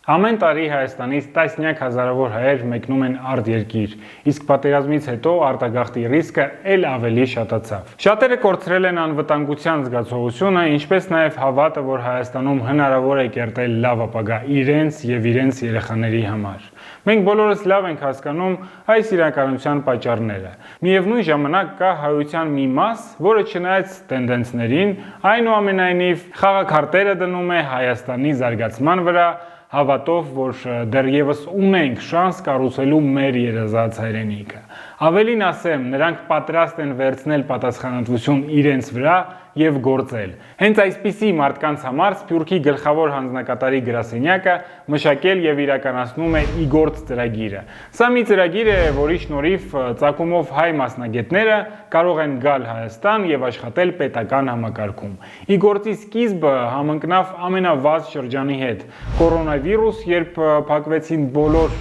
Ամեն տարի Հայաստանից տասնյակ հազարավոր հայեր մեկնում են արտերկիր, իսկ պատերազմից հետո արտագաղթի ռիսկը ել ավելի շատացավ։ Շատերը կորցրել են անվտանգության զգացողությունը, ինչպես նաև հավատը, որ Հայաստանում հնարավոր է կերտել լավ ապագա իրենց եւ իրենց երեխաների համար։ Մենք բոլորս լավ ենք հասկանում այս իրականության պատճառները։ Միևնույն ժամանակ կա հայության մի մաս, որը չնայած տենդենսներին, այնուամենայնիվ խաղաքարտերը դնում է Հայաստանի զարգացման վրա, հավատով, որ դեռևս ունենք շանս կառուցելու մեր երազած հայրենիքը։ Ավելին ասեմ, նրանք պատրաստ են վերցնել պատասխանատվություն իրենց վրա եւ գործել։ Հենց այսպիսի մարդկանց համար Սփյուռքի գլխավոր հանձնակատարի գրասենյակը մշակել եւ իրականացնում է Իգործ ծրագիրը։ Սա մի ծրագիր է, որի շնորհիվ ծագումով հայ մասնագետները կարող են գալ Հայաստան եւ աշխատել պետական համակարգում։ Իգործի սկիզբը համընկնավ ամենավազ շրջանի հետ։ Կորոնավիրուս, երբ փակվեցին բոլոր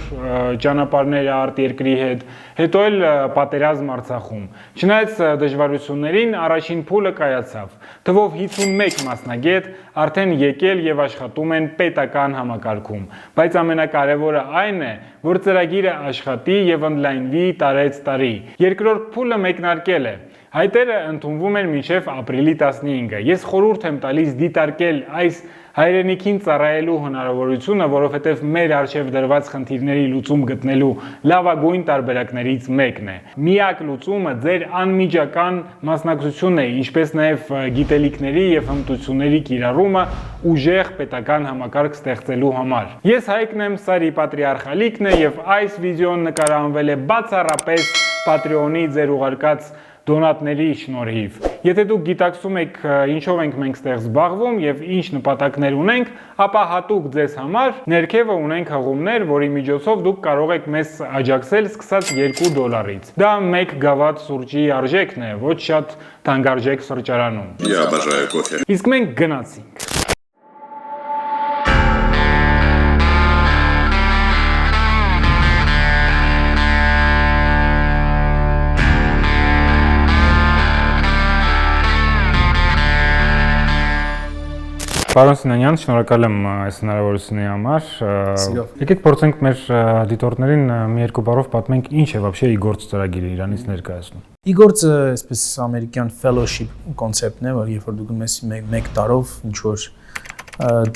ճանապարհները արտերկրի հետ, հետո էլ պատերազմ Արցախում։ Չնայած դժվարություններին առաջին փուլը կայացավ։ Թվով 51 մասնագետ արդեն եկել եւ աշխատում են պետական համակարգում, բայց ամենակարևորը այն է, որ ծրագիրը աշխատի եւ ընդլայնվի տարեց տարի։ Երկրորդ փուլը մեկնարկել է։ Հայտերը ընդունվում են մինչև ապրիլի 15-ը։ Ես խորհուրդ եմ տալիս դիտարկել այս հայրենիքին ծառայելու հնարավորությունը, որովհետև մեր արժև դրված խնդիրների լուծում գտնելու լավագույն տարբերակներից մեկն է։ Միակ լուծումը ձեր անմիջական մասնակցությունն է, ինչպես նաև գիտելիքների եւ հմտությունների կիրառումը ուժեղ պետական համակարգ ստեղծելու համար։ Ես Հայկն եմ, Սարի Պատրիարխալիկն է եւ այս վիդեոն նկարահանվել է բացառապես Patreon-ի ձեր ուղարկած դոնատների շնորհիվ։ Եթե դուք գիտակցում եք ինչով ենք մենք ստեղ զբաղվում եւ ինչ նպատակներ ունենք, ապա հատուկ ձեզ համար ներքևը ունենք հղումներ, որի միջոցով դուք կարող եք մեզ աջակցել սկսած $2-ից։ Դա 1 գավաթ սուրճի արժեքն է, ոչ շատ թանկարժեք սրճարանում։ Իսկ մենք գնացինք։ Պարոն Սինանյան, շնորհակալ եմ այս հնարավորությունի համար։ Եկեք փորձենք մեր դիտորդներին մի երկու բառով պատմենք ինչ է вообще Իգործ ծրագիրը Իրանից ներկայացնում։ Իգործը այսպես ամերիկյան fellowship կոնցեպտն է, որ երբ որ դուք մեզ 1 տարով ինչ որ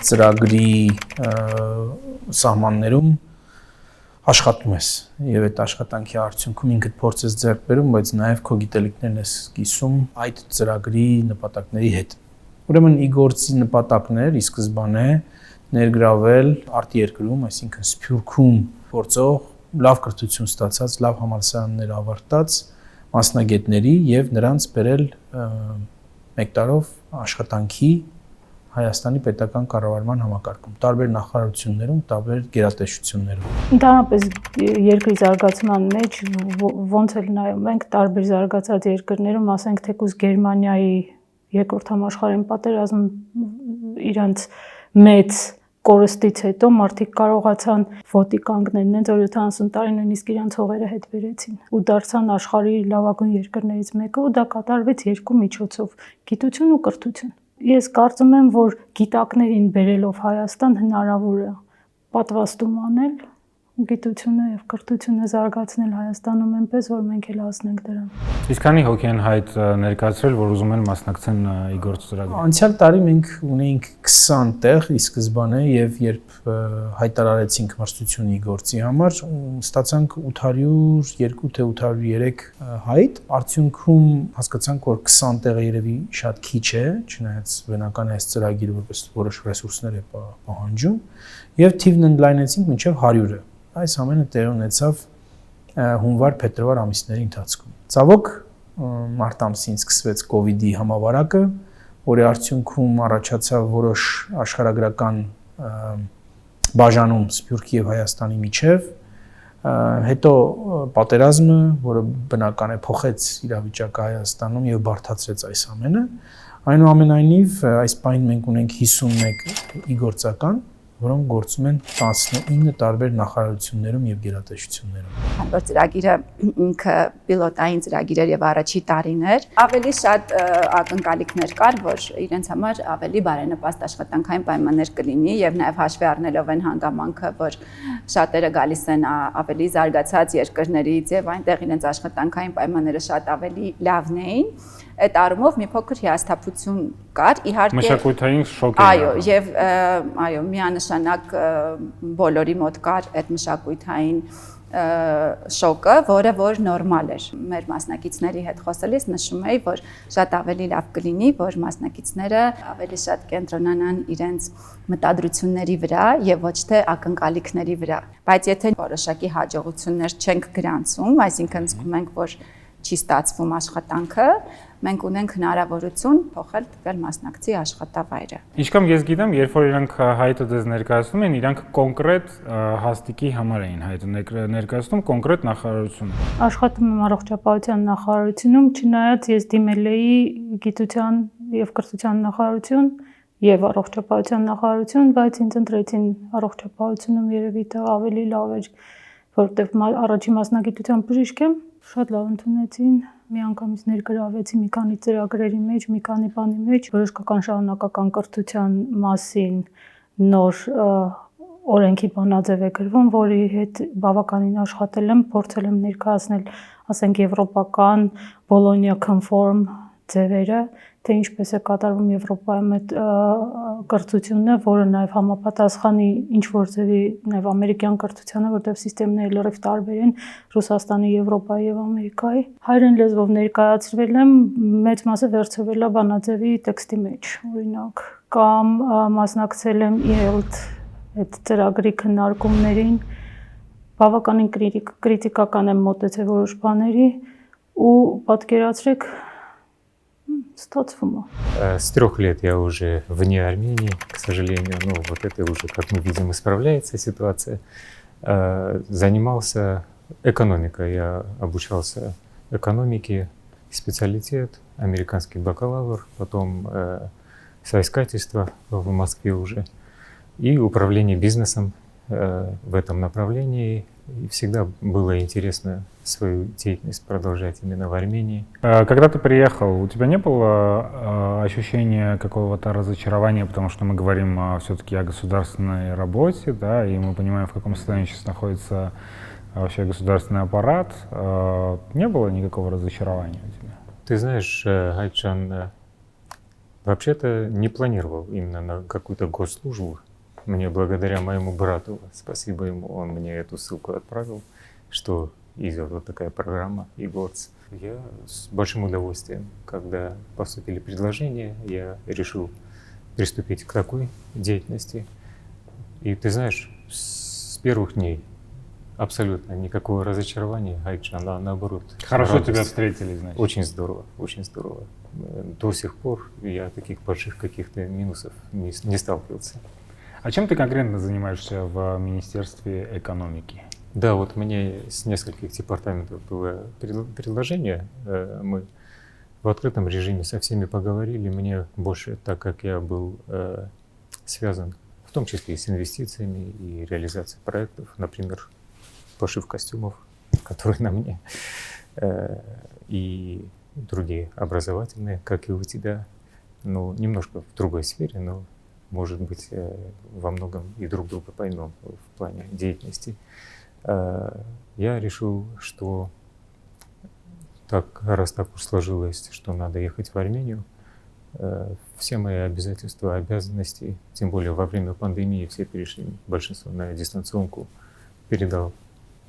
ծրագրի սահմաններում աշխատում ես եւ այդ աշխատանքի արդյունքում ինքդ փորձ ես ձեռք բերում, բայց նաեւ քո գիտելիքներն ես կիսում այդ ծրագրի նպատակների հետ։ Ուրեմն Իգործի նպատակն էր ի սկզբանե ներգրավել արտերկրում, այսինքն Սփյուռքում գործող, լավ կրթություն ստացած, լավ համալսարաններ ավարտած մասնագետների եւ նրանց բերել 1 տարով աշխատանքի Հայաստանի պետական կառավարման համակարգում, տարբեր նախարարություններում, տարբեր գերատեսչություններում։ Ընդհանրապես երկրի զարգացման մեջ ոնց էլ նայում ենք տարբեր զարգացած երկրներում, ասենք թեկուզ Գերմանիայի Երկրորդ համաշխարհային պատերազմ իրանց մեծ կորստից հետո մարդիկ կարողացան ոտի կանգնել, նենց որ 70 տարի նույնիսկ իրանց հողերը հետ բերեցին ու դարձան աշխարհի լավագույն երկրներից մեկը ու դա կատարվեց 2 միջոցով՝ գիտություն ու կրթություն։ Ես կարծում եմ, որ գիտակներին բերելով Հայաստան հնարավոր է պատվաստում անել գիտությունը եւ կրթությունը զարգացնել Հայաստանում այնպես, որ մենք էլ հասնենք դրան։ Իսկ քանի հոգի են հայտ ներկայացրել, որ ուզում են մասնակցեն Իգործ ծրագրին։ Անցյալ տարի մենք ունեինք 20 տեղ ի սկզբանե եւ երբ հայտարարեցինք մրցություն Իգործի համար, ստացանք 802 թե 803 հայտ։ Արդյունքում հասկացանք, որ 20 տեղը երևի շատ քիչ է, չնայած բնական է այս ծրագիրը որպես որոշ ռեսուրսներ է պահանջում, եւ թիվն ընդլայնեցինք մինչեւ 100-ը։ Այս ամենը տեղի ունեցավ հունվար-փետրվար ամիսների ընթացքում։ Ցավոք մարտ ամսին սկսվեց կոവിഡ്ի համավարակը, որի արդյունքում առաջացավ որոշ աշխարհագրական բաժանում Սփյուռքի եւ Հայաստանի միջև, հետո պատերազմը, որը բնական է փոխեց իրավիճակը Հայաստանում եւ բարդացրեց այս ամենը։ Այնուամենայնիվ այս պահին մենք ունենք 51 իգործական որոնք գործում են 19 տարբեր նախարարություններում եւ գերատեսչություններում։ Քանի որ ծրագիրը ինքը պիլոտային ծրագիր էր եւ առաջի տարին էր, ավելի շատ ակնկալիքներ կար, որ իրենց համար ավելի բարենպաստ աշխատանքային պայմաններ կլինի եւ նաեւ հաշվի առնելով այն հանգամանքը, որ շատերը գալիս են ավելի զարգացած երկրներից եւ այնտեղ իրենց աշխատանքային պայմանները շատ ավելի լավն էին, այդ առումով մի փոքր հիասթափություն կար, իհարկե մշակութային շոկ էր։ Այո, միանշանակ բոլորի մոտ կար այդ մշակութային շոկը, որը որ նորմալ էր։ Մեր մասնակիցների հետ խոսելիս նշում էի, որ շատ ավելի լավ կլինի, որ մասնակիցները ավելի շատ կենտրոնանան իրենց մտադրությունների վրա եւ ոչ թե ակնկալիքների վրա։ Բայց եթե որոշակի հաջողություններ չենք գրանցում, այսինքն զգում ենք, որ չի ստացվում աշխատանքը, մենք ունենք հնարավորություն փոխել տվյալ մասնակցի աշխատավայրը։ Ինչքան ես գիտեմ, երբ որ իրանք հայտը դες ներկայացնում են, իրանք կոնկրետ հաստիկի համար էին հայտը ներկայացնում կոնկրետ նախարարություն։ Աշխատում եմ առողջապահության նախարարությունում, չնայած ես դիմել էի գիտության եւ կրթության նախարարություն եւ առողջապահության նախարարություն, բայց ինձ ընտրեցին առողջապահությունում, երևի դա ավելի լավ էր, որովհետեւ առաջի մասնագիտության բժիշկ եմ, շատ լավ ընդունեցին, մի անգամից ներգրավեցի մի քանի ծրագրերի մեջ, մի քանի բանի մեջ, բժշկական շարունակական կրթության մասին նոր օրենքի բանաձև է գրվում, որի հետ բավականին աշխատել եմ, փորձել եմ ներկայացնել, ասենք, եվրոպական Bologna conform ձևերը, թե ինչպես է կատարվում Եվրոպայում այդ կրթությունը, որը նաև համապատասխանի ինչ-որ ձևի նաև ամերիկյան կրթությանը, որտեղ սիստեմները լրիվ տարբեր են Ռուսաստանի, Եվրոպայի եւ Ամերիկայի։ Հայերեն լեզվով ներկայացրել եմ, մեծ մասը վերցրվել է բանաձևի տեքստի մեջ, օրինակ, կամ մասնակցել եմ ELT այդ ծրագրի քննարկումներին, բավականին կրիտիկական եմ մոտեցել որոշ բաների ու պատկերացրեք статфума. С 3 лет я уже вне Армении, к сожалению, ну вот это уже, как мы видим, исправляется ситуация. Занимался экономикой, я обучался экономике, специалитет, американский бакалавр, потом соискательство в Москве уже и управление бизнесом в этом направлении. И всегда было интересно свою деятельность продолжать именно в Армении. Когда ты приехал, у тебя не было ощущения какого-то разочарования, потому что мы говорим все-таки о государственной работе, да, и мы понимаем, в каком состоянии сейчас находится вообще государственный аппарат. Не было никакого разочарования у тебя? Ты знаешь, Айтжан, вообще-то не планировал именно на какую-то госслужбу. Мне благодаря моему брату, спасибо ему, он мне эту ссылку отправил, что идет вот такая программа ИГОЦ. Я с большим удовольствием, когда поступили предложения, я решил приступить к такой деятельности. И ты знаешь, с первых дней абсолютно никакого разочарования, Айтжан, а наоборот. Хорошо радость. тебя встретили, значит. Очень здорово, очень здорово. До сих пор я таких больших каких-то минусов не сталкивался. А чем ты конкретно занимаешься в Министерстве экономики? Да, вот мне с нескольких департаментов было предложение. Мы в открытом режиме со всеми поговорили. Мне больше, так как я был связан, в том числе и с инвестициями и реализацией проектов, например, пошив костюмов, которые на мне, и другие образовательные, как и у тебя, ну, немножко в другой сфере, но может быть, во многом и друг друга поймем в плане деятельности. Я решил, что раз так уж сложилось, что надо ехать в Армению, все мои обязательства, обязанности, тем более во время пандемии все перешли, большинство на дистанционку, передал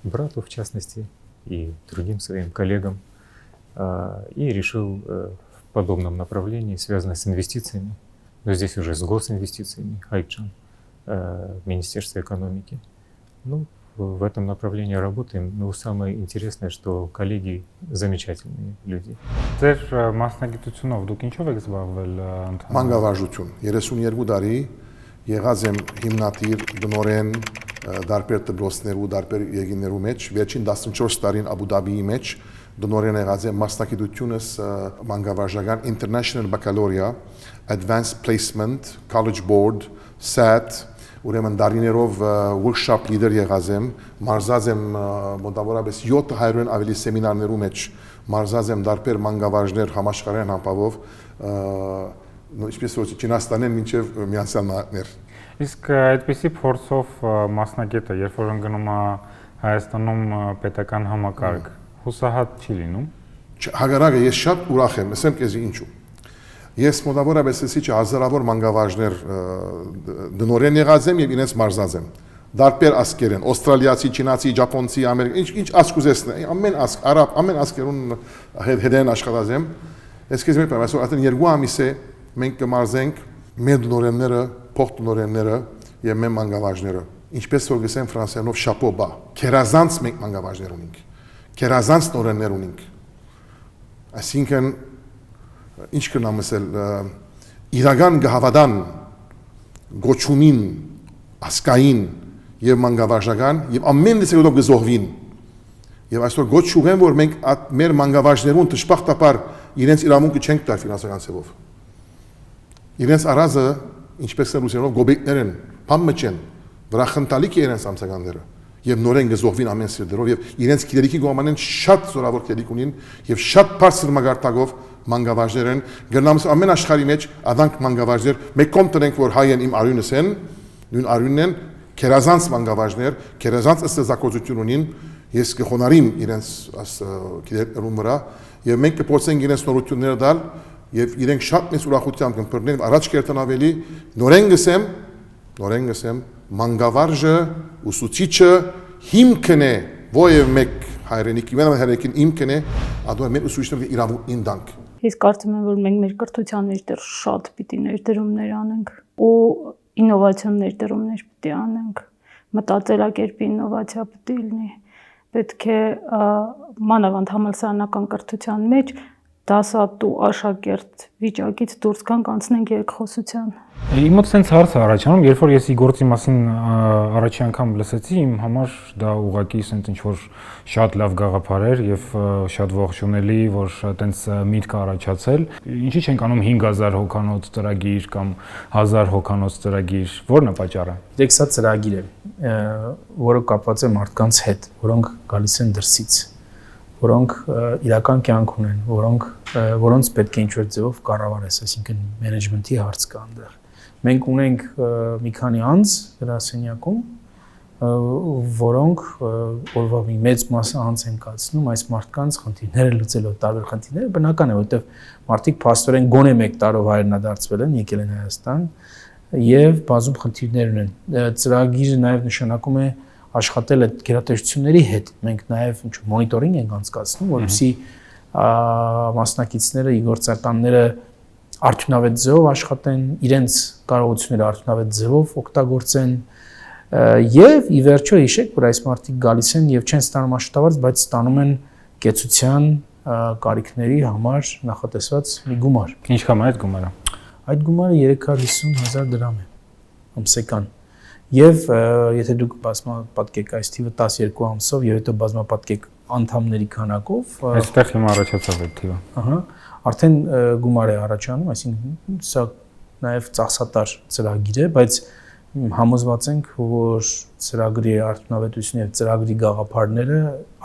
брату, в частности, и другим своим коллегам, и решил в подобном направлении, связанном с инвестициями, но здесь уже с госинвестициями, Айтжан, в Министерстве экономики. Ну, в этом направлении работаем. Но самое интересное, что коллеги замечательные люди. Ձեր մասնագիտությունով դուք ինչով եք զբաղվել ընդհանրապես? Մանկավարժություն 32 տարի եղած եմ հիմնադիր բնորեն դարբեր դպրոցներու, դարբեր երկիներու մեջ, վերջին 14 տարին Աբու Դաբիի մեջ բնորեն եղած եմ մասնագիտությունս մանկավարժական International Baccalaureate, Advanced Placement, College Board, SAT ուրեմն դարիներով workshop leader եղած եմ, մարզած եմ մոտավորապես 700-ն ավելի սեմինարներու մեջ, մարզած եմ դարբեր մանկավարժներ համաշխարհային համբավով, ինչպես որ Չինաստանեն մինչև Միացյալ Նահանգներ։ Իսկ այդպիսի փորձով մասնագետը, երբ որ ընկնում է Հայաստանում պետական համակարգ, հուսահատ չի լինում։ Հակառակը ես շատ ուրախ եմ, ասեմ քեզ ինչու։ Ես մոտավորապես ասեցի չէ հազարավոր մանկավարժներ դնորեն եղած եմ եւ իրենց մարզած եմ։ Դարբեր ասկերեն, օստրալիացի, չինացի, ճապոնցի, ամերիկացի, ինչ ասք ուզեսն, ամեն ասք, արաբ, ամեն ասկերուն հետեն աշխատած եմ։ Ես քեզ մեկը ասում, արդեն 2 ամիս է մենք կմարզենք մեր դնորենները, փոխդնորենները եւ մեր մանկավարժները։ Ինչպես որ գսեն ֆրանսերենով շապո բա։ Քերազանց մենք մանկավարժներ ունենք։ Քերազանց նորեններ ունենք։ Այսինքն ինչ կնամ ասել իրական գահավադան գոչումին ասկային եւ մանկավարժական եւ ամեն դեպքում գզողվին եւ այսօր գոչ ուղեն որ մենք մեր մանկավարժներուն դժբախտաբար իրենց իրավունքը չենք տա ֆինանսական ծավով իրենց արազը ինչպես են ռուսերենով գոբեկներ են փամմչեն վրախնդալիք իրենց ամսականները եւ նորեն գզողվին ամեն սիրտերով եւ իրենց գիտելիքի գոմանեն շատ զորավոր գիտելիք ունին եւ շատ բարձր մագարտակով մանկավարժներ են գնամս ամեն աշխարհի մեջ adank մանկավարժներ մեկ կոմտնենք որ հայ են իմ արյունս են նույն արյունն են քերազանց մանկավարժներ քերազանց ստեղծագործություն ունին ես կխոնարհիմ իրենց գիտելիքներուն վրա եւ մենք կփորձենք իրենց նորությունները տալ եւ իրենք շատ մեծ ուրախությամբ կմբռնեն առաջ կերտան ավելի նորեն գսեմ մանկավարժը ուսուցիչը հիմքն է ովև մեկ հայրենիքի մենամետ հայրենիքին հիմքն է ադո մեր ուսուցիչները իրավունքին դանք Ես կարծում եմ որ մենք մեր կրթության մեջ դեռ շատ պիտի ներդրումներ անենք ու ինովացիոն ներդրումներ պիտի անենք մտածելակերպի ինովացիա պիտի լինի պետք է մանավանդ համալսարանական կրթության մեջ դասատու աշակերտ վիճակից դուրս գանք անցնենք երկխոսության Իմ մոտ sense հարց է առաջանում, երբ որ ես իգործի մասին առաջի անգամ լսեցի, իմ համար դա ուղղակի sense ինչ որ շատ լավ գաղափար էր եւ շատ ողջունելի, որ այտենց միտք առաջացել։ Ինչի՞ չենք անում 5000 հոգանոց ծրագիր կամ 1000 հոգանոց ծրագիր, ո՞րն է պատճառը։ Դեք սա ծրագիր է, որը կապված է մարդկանց հետ, որոնք գալիս են դրսից, որոնք իրական կյանք ունեն, որոնց պետք է ինչ-որ ձևով կառավարես, այսինքն մենեջմենթի հարց կա այնտեղ։ Մենք ունենք մի քանի անձ գրասենյակում, որոնք օրվա մի մեծ մասը անց են կացնում այս մարդկանց խնդիրները լուծելով տարբեր խնդիրները, բնական է, որովհետև մարդիկ փաստորեն գոնե 1 տարով հայրենադարձվել են, եկել են Հայաստան եւ բազում խնդիրներ ունեն։ Ծրագիրը նաեւ նշանակում է աշխատել այդ գերատեսչությունների հետ։ Մենք նաեւ ինչ մոնիտորինգ ենք անցկացնում, որովհետեւ մասնակիցները, իգործականները արդյունավետ ձևով աշխատեն, իրենց կարողությունները արդյունավետ ձևով օգտագործեն եւ ի վերջո հիշեք, որ այս մարդիկ գալիս են եւ չեն ստանում աշխատավարձ, բայց ստանում են կեցության կարիքների համար նախատեսված մի գումար։ Ինչքան է այդ գումարը։ Այդ գումարը 350,000 դրամ է ամսական։ Եվ եթե դուք բազմապատկեք այս թիվը 12 ամսով եւ հետո բազմապատկեք անդամների քանակով, այստեղ հիմա առաջացավ այդ թիվը։ Ահա, արդեն գումար է առաջանում, այսինքն սա նաեւ ծախսատար ծրագիր է, բայց համոզված ենք, որ ծրագրի արդյունավետությունը եւ ծրագրի գաղափարները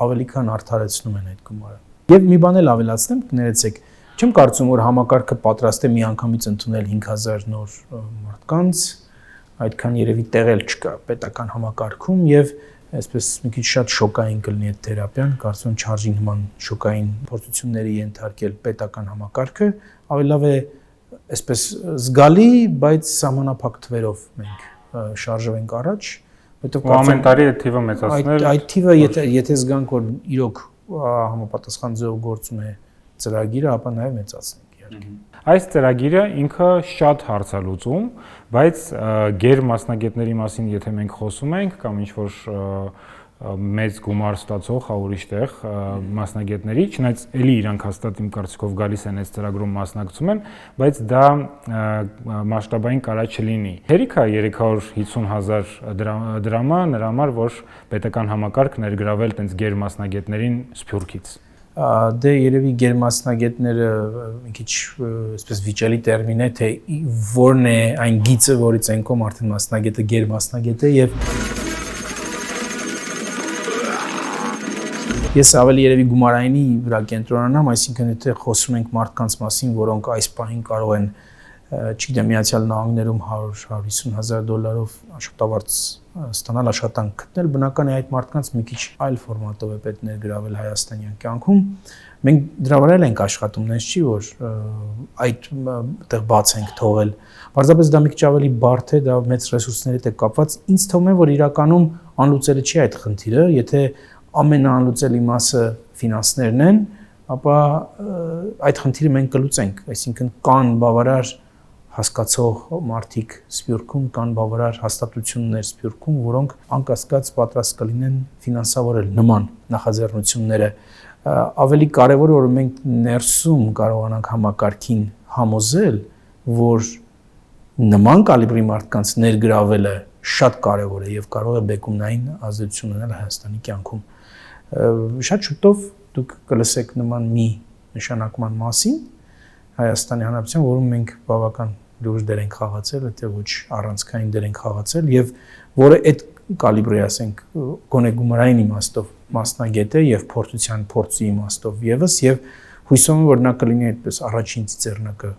ավելի քան արդարացնում են այդ գումարը։ Եվ մի բան էլ ավելացնեմ, կներեցեք, չեմ կարծում, որ համակարգը պատրաստ է միանգամից ընդունել 5000 նոր մարդկանց, այդքան երևի տեղել չկա պետական համակարգում եւ այսպես մի քիչ շատ շոկային կլինի այդ թերապիան, կարծում եմ չարժի նման շոկային փորձությունների ենթարկել պետական համակարգը, ավելի լավ է այսպես զգալի, բայց սահմանափակ թվերով մենք շարժվենք առաջ, որովհետեւ ամեն տարի այդ թիվը մեծացնել։ Այդ թիվը եթե զգանք, որ իրոք համապատասխան ձևով գործում է ծրագիրը, ապա նաեւ մեծացնենք իհարկե։ Այս ծրագիրը ինքը շատ հարց է լուծում, բայց գեր մասնագետների մասին եթե մենք խոսում ենք կամ ինչ որ մեծ գումար ստացող ուրիշ տեղ մասնագետների, չնայած էլի իրանք հաստատ իմ կարծիքով գալիս են այս ծրագրում մասնակցում են, բայց դա մասշտաբային կարա չլինի։ Հերիք է 350,000 դրամը նրա համար, որ պետական համակարգ ներգրավել տենց գեր մասնագետներին Սփյուռքից։ Դե երևի գերմասնագետները մի քիչ այսպես վիճելի տերմին է, թե որն է այն գիծը, որից են կողմ արդեն մասնագետը գերմասնագետ է եւ ես ավելի երևի գումարայինի վրա կենտրոնանամ, այսինքն եթե խոսում ենք մարդկանց մասին, որոնք այս պահին կարող են չգիտեմ Միացյալ Նահանգներում $100,000-$150,000 աշխատավարձ ստանալ, աշխատանք գտնել, բնական է այդ մարդկանց մի քիչ այլ ֆորմատով է պետք ներգրավել հայաստանյան կյանքում։ Մենք դրա վրա ենք աշխատում, նենց չի, որ այդտեղ բաց ենք թողել։ Պարզապես դա մի քիչ ավելի բարդ է, դա մեծ ռեսուրսների հետ է կապված։ Ինձ թվում է, որ իրականում անլուծելի չի այդ խնդիրը, եթե ամենաանլուծելի մասը ֆինանսներն են, ապա այդ խնդիրը մենք կլուծենք, այսինքն կան բավարար հասկացող մարդիկ Սփյուռքում, կան բավարար հաստատություններ Սփյուռքում, որոնք անկասկած պատրաստ կլինեն ֆինանսավորել նման նախաձեռնությունները։ Ավելի կարևոր է, որ մենք ներսում կարողանանք համակարգին համոզել, որ նման կալիբրի մարդկանց ներգրավելը շատ կարևոր է եւ կարող է բեկումնային ազդեցություն ունենալ Հայաստանի կյանքում։ Շատ շուտով դուք կլսեք նման մի նշանակման մասին Հայաստանի Հանրապետության, որում մենք բավական լուրջ դեր ենք խաղացել, եթե ոչ առանցքային դեր ենք խաղացել եւ որը այդ կալիբրի, ասենք, գոնե գումարային իմաստով մասնագետ է եւ փորձի իմաստով եւս եւ հույսով եմ, որ նա կլինի այդպես առաջին ծիծեռնակը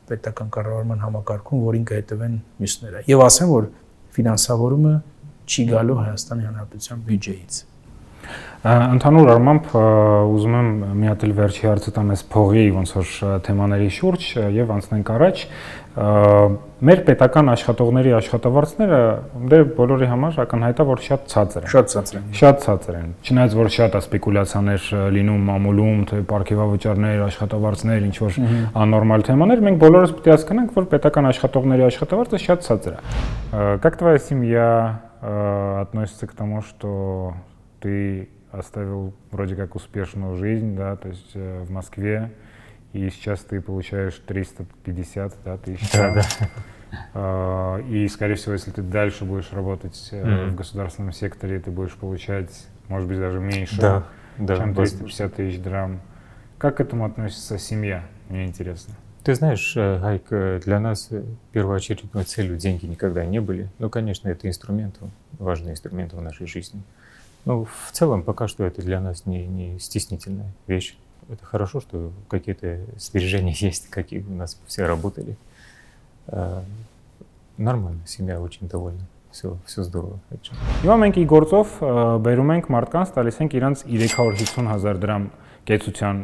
պետական կառավարման համակարգում, որին կհետևեն մյուսները։ Եվ ասեմ, որ ֆինանսավորումը չի գալու Հայաստանի Հանրապետության բյուջեից։ Ընդհանուր առմամբ ուզում եմ մի հատ էլ վերջի հարցը տամ այս փողի ոնց որ թեմաների շուրջ եւ անցնենք առաջ։ Մեր պետական աշխատողների աշխատավարձները դե բոլորի համար ակնհայտ է, որ շատ ցածր են։ Շատ ցածր են։ Չնայած որ շատ է սպեկուլյացիաներ լինում մամուլում, թե պարգևավճարներ, աշխատավարձներ, ինչ որ աննորմալ թեմաներ, մենք բոլորս պետք է հասկանանք, որ պետական աշխատողների աշխատավարձը շատ ցածր է։ Как твоя семья относится к тому, что ты оставил вроде как успешную жизнь, да, то есть в Москве, и сейчас ты получаешь 350 тысяч. Да. И, скорее всего, если ты дальше будешь работать в государственном секторе, ты будешь получать, может быть, даже меньше, чем 350 тысяч драм. Как к этому относится семья? Мне интересно. Ты знаешь, Гайк, для нас первоочередной целью деньги никогда не были. Ну, конечно, это инструмент, важный инструмент в нашей жизни. Ну, в целом, пока что это для нас не стеснительная вещь. Это хорошо, что какие-то сбережения есть, какие у нас все работали. Նորմալ, семья очень довольна. Все здорово. Հիմա մենք ի գործով բերում ենք մարդկանց, տալիս ենք իրանց 350,000 դրամ կեցության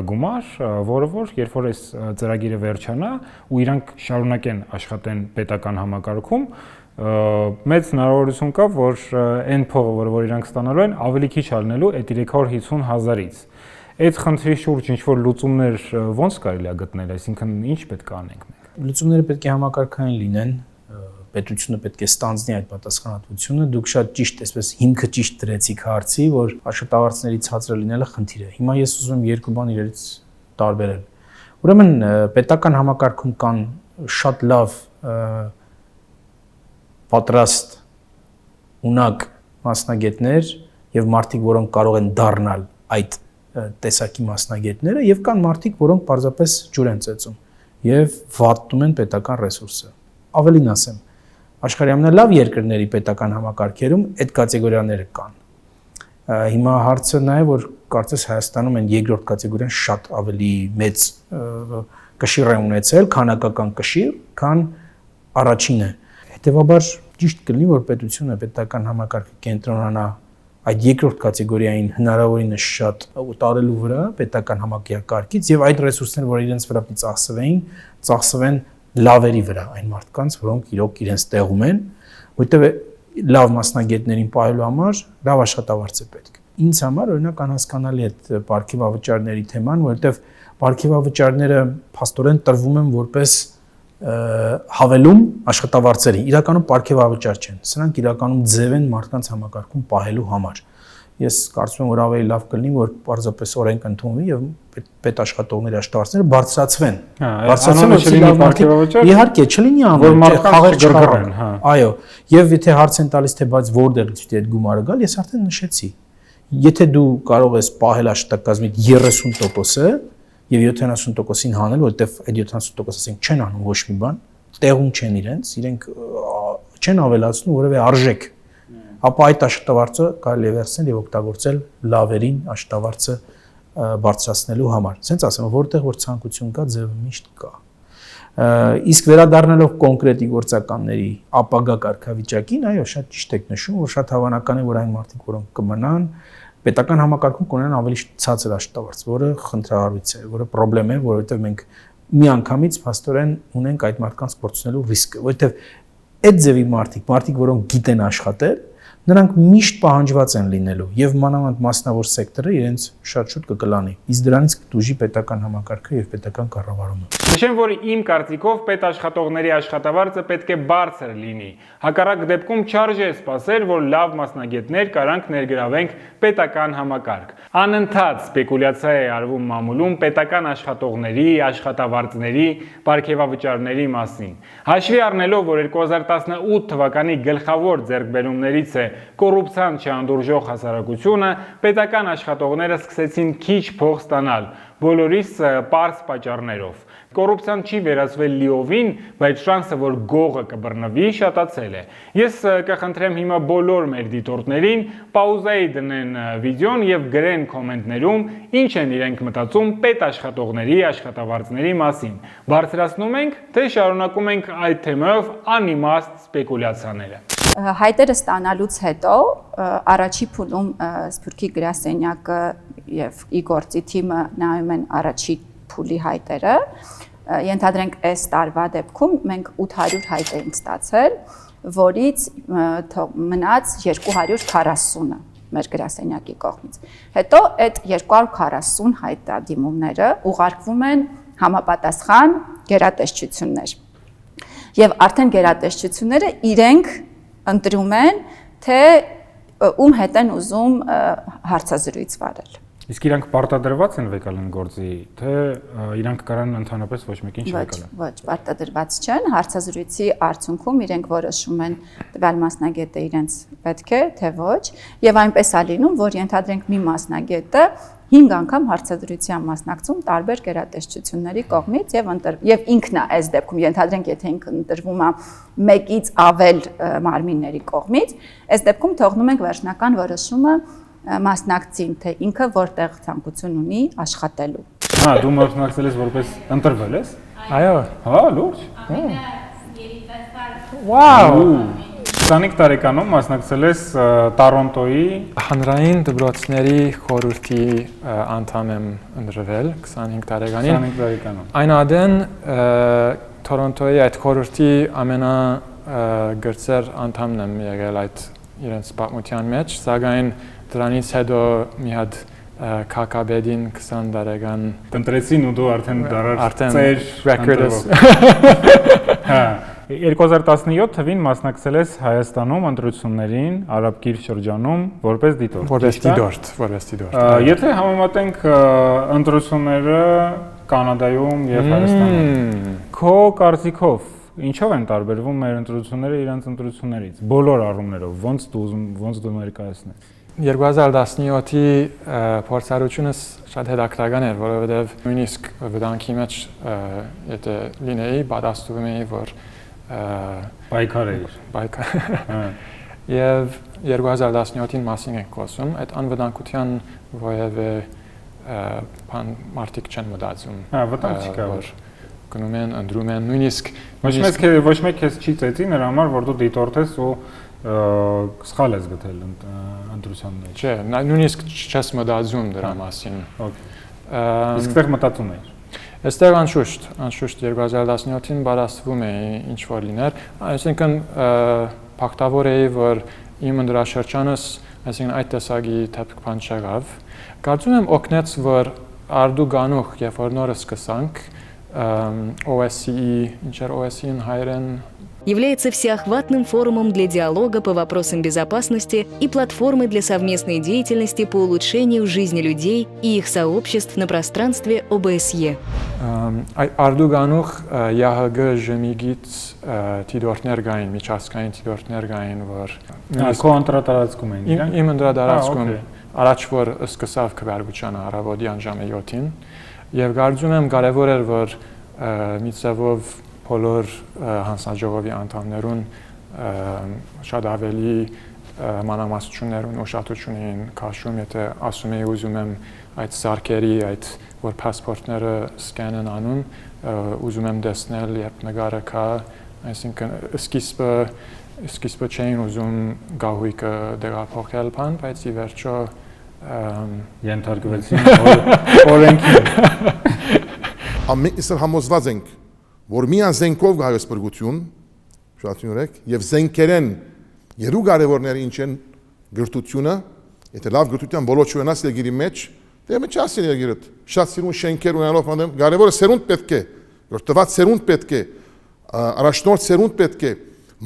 գումար, որը որ երբ որ այս ծրագիրը վերջանա ու իրանք շարունակեն աշխատեն պետական համակարգում, մեծ հնարավորություն կա, որ այն փողը, որ իրանք ստանալու են, ավելի քիչ ալնելու այդ 350,000-ից։ Այդ խնդրի շուրջ ինչ որ լուծումներ ոնց կարելի է գտնել, այսինքն ինչ պետք է անենք մենք։ Լուծումները պետք է համակարգային լինեն, պետությունը պետք է ստանձնի այդ պատասխանատվությունը։ Դուք շատ ճիշտ, այսպես հիմքը ճիշտ դրեցիք հարցի, որ աշխատավարձների ցածր լինելը խնդիր է։ Հիմա ես ուզում եմ երկու բան իրարից տարբերել։ Ուրեմն պետական համակարգում կան շատ լավ պատրաստ ունակ մասնագետներ եւ մարդիկ, որոնք կարող են դառնալ այդ տեսակի մասնագետները, եւ կան մարդիկ, որոնք պարզապես ջուր են ծեծում եւ վատտում են պետական ռեսուրսը։ Ավելին ասեմ, աշխարհի ամենալավ երկրների պետական համակարգերում այդ կատեգորիաները կան։ Հիմա հարցը նա է, որ կարծես Հայաստանում են երկրորդ կատեգորիան շատ ավելի մեծ կշիռ է ունեցել, քանակական կշիռ, քան առաջինը։ Հետևաբար ճիշտ կլինի, որ պետությունը պետական համակարգը կենտրոնանա այդ երկրորդ կատեգորիային հնարավորինս շատ ուտարելու վրա պետական համակարգից եւ այդ ռեսուրսները, որ իրենց վրա ծախսվեն լավերի վրա այն մարդկանց, որոնք իրոք իրենց տեղում են, որտեղ լավ մասնագետներին պահելու համար լավ աշխատավարձ է պետք։ Ինձ համար օրինակ անհասկանալի է այդ պարգևավճարների թեման, որտեղ պարգևավճարները փաստորեն տրվում են որպես հավելում աշխատավարձերի, իրականում պարգևավճար չեն, սրանք իրականում ձև են մարդկանց համակարգում պահելու համար։ Ես կարծում եմ, որ ավելի լավ կլինի, որ պարզապես օրենք ընդունվի եւ պետաշխատողների աշխատավարձները բարձրացվեն։ Իհարկե, չլինի անոր, խաղեր չխաղան։ Այո, եւ եթե հարց են տալիս, թե բայց որտեղից է այդ գումարը գալ, ես արդեն նշեցի։ Եթե դու կարող ես պահել աշխատակազմիդ 30%-ը եւ 70%-ին հանել, որովհետեւ այդ 70%-ը ասենք չեն անում ոչ մի բան, տեղում չեն իրենք չեն ավելացնում որևէ արժեք, ապա այդ աշխատավարձը կարելի է վերցնել եւ օգտագործել լավերին աշխատավարձը բարձրացնելու համար։ Սենց ասեմ, որտեղ որ ցանկություն կա, ձևը միշտ կա։ Իսկ վերադառնալով կոնկրետ գործականների ապագա կարգավիճակին, այո, շատ ճիշտ եք նշում, որ շատ հավանական է, որ այն մարդիկ, որոնք կմնան, պետական համակարգում կունենան ավելի ցածր աշխատավարձ, որը խնդրահարույց է, որը խնդրեմ է, որովհետև մենք միանգամից փաստորեն ունենք այդ մարդկանց կորցնելու ռիսկը, որովհետև այդ ձևի մարդիկ, որոնք գիտեն աշխատել, նրանք միշտ պահանջված են լինելու եւ մանավանդ մասնավոր սեկտորը իրենց շատ շուտ կկլանի։ Իսկ դրանից կտուժի պետական համակարգը եւ պետական կառավարումը։ Նշեմ, որ իմ կարծիքով պետաշխատողների աշխատավարձը պետք է բարձր լինի։ Հակառակ դեպքում չարժե սպասել, որ լավ մասնագետներ կարանք ներգրավենք պետական համակարգ։ Անընդհատ սպեկուլյացիա է արվում մամուլում պետական աշխատողների, աշխատավարձների, պարգևավճարների մասին։ Հաշվի առնելով, որ 2018 թվականի գլխավոր ձեռքբերումներից է կոռուպցիան չանդուրժող հասարակությունը, պետական աշխատողները սկսեցին քիչ փող ստանալ, բոլորիս պարզ պատճառներով։ Կոռուպցիան չի վերածվել լիովին, բայց շանսը, որ գողը կբռնվի, շատացել է։ Ես կխնդրեմ հիմա բոլոր մեր դիտորդներին պաուզայի դնեն վիդեոն եւ գրեն կոմենտներում, ինչ են իրենք մտածում պետաշխատողների աշխատավարձների մասին։ Բարձրացնում ենք, թե շարունակում ենք այդ թեմայով անիմաստ սպեկուլյացիաները։ Հայտերը ստանալուց հետո առաջի փուլում Սփյուռքի գրասենյակը եւ իգործի թիմը նայում են առաջի փուլի հայտերը, ենթադրենք այս տարվա դեպքում մենք 800 հայտ ենք ստացել, որից մնաց 240-ը մեր գրասենյակի կողմից։ Հետո այդ 240 հայտադիմումները ուղարկվում են համապատասխան գերատեսչություններ։ Եվ արդեն գերատեսչությունները իրենք ընտրում են, թե ում հետ են ուզում հարցազրույց վարել։ Իսկ իրանք պարտադրված են վեկալեն գործի, թե իրանք կարան ընդհանրապես ոչ մեկին չվեկալեն։ Ոչ, պարտադրված չեն, հարցազրույցի արդյունքում իրենք որոշում են տվյալ մասնագետը իրենց պետք է, թե ոչ, եւ այնպես է լինում, որ ենթադրենք մի մասնագետը 5 անգամ հարցազրույցի մասնակցում տարբեր գերատեսչությունների կողմից եւ ինքն է այս դեպքում ենթադրենք եթե ինքը ընտրվում է մեկից ավել մարմինների կողմից, այս դեպքում թողնում ենք վերջնական որոշումը մասնակցին, թե ինքը որտեղ ցանկություն ունի աշխատելու։ Հա, դու մասնակցել ես որպես ընտրվել ես։ Այո։ Հա, լուրջ։ Վաու։ 25 տարեկանում մասնակցել ես Տորոնտոյի Հանրային դպրոցների խորհրդի անդամ եմ ընտրվել 25 տարեկանին։ 25 տարեկանում։ Այն ադեն Տորոնտոյի այդ խորհրդի ամենագրծեր անդամն եմ եղել այդ իրենց պատմության մեջ, սակայն դրանից հետո մի հատ Կակաբեդին 20 տարեկան ընտրեցին ու դու արդեն դարար ծեր ռեկորդս։ Հա, 2017 թվին մասնակցել ես Հայաստանում ընտրություններին, Արաբկիր շրջանում որպես դիտորդ։ Որպես դիտորդ։ Եթե համեմատենք ընտրությունները Կանադայում եւ Հայաստանում, քո կարծիքով ինչով են տարբերվում մեր ընտրությունները իրենց ընտրություններից, բոլոր առումներով, ոնց դու ներկայացնես։ 2017-ի փորձառությունս շատ հետաքրքրական էր, որովհետև նույնիսկ վտանգի մեջ եթե լինեի, պատասխանում էի, որ պայքար էիր։ Եվ 2017-ին մասին ենք խոսում, այդ անվտանգության որևէ բան մարդիկ չեն մտածում։ Հա, վտանգ չկա որ գնում են, ընտրում են, նույնիսկ ոչ մեկ քեզ չի ծեծի նրա համար, որ դու դիտորդ ես ու սխալ ես գտել ընտրության մեջ։ Չէ, նույնիսկ չես մտածում դրա մասին։ Իսկ դեռ մտածում ես։ Այստեղ անշուշտ 2017-ին բարձրացվում է ինչ որ լիներ, այսինքն փախտավոր էի, որ իմ ընդրաշրջանս, այսինքն այդ տեսակի տեպք բան չեղավ։ Կարծում եմ օգնեց, որ արդուգանուխ, երբ որ նորը սկսանք, OSCE, ինչեր OSCE-ն հայերեն является всеохватным форумом для диалога по вопросам безопасности и платформой для совместной деятельности по улучшению жизни людей и их сообществ на пространстве ОБСЕ. Արդուգանուխ ՀՀԳ ժմիգից տիդորտներ միջազգային տիդորտներ որ քո ընտրատարածքում են իմ ընտրատարածքում առաջ որ սկսավ քվեարկությանը առավոտյան ժամը 7-ին եւ կարծում եմ կարեւոր էր որ մի ծավով բոլոր հանձնաժողովի անդամներուն շատ ավելի մանրամասնություններ ու ուշադրություն էին քաշում, եթե ասում էի ուզում եմ այդ սարքերի, այդ որ паспортները սկանեն անուն, ուզում եմ տեսնել, երբ նկարը կա, այսինքն սկիզբը չէին ուզում գահույկը դեղափոխել բան, բայց ի վերջո ենթարկվեցին օրենքին։ Ամեն իսր համոզված ենք, որ միան զենքով գայոց բրգություն, շատ յուրեք, եւ զենքերեն երու կարևորները ինչ են գրթությունը, եթե լավ գրթության բոլոր չունենաս երգիրի մեջ, դե մեջ ասին երգիրդ, շատ սիրուն շենքեր ունենալով մանդեմ, կարևորը սերունդ պետք է, գրթված սերունդ պետք է, առաջնորդ սերունդ պետք է,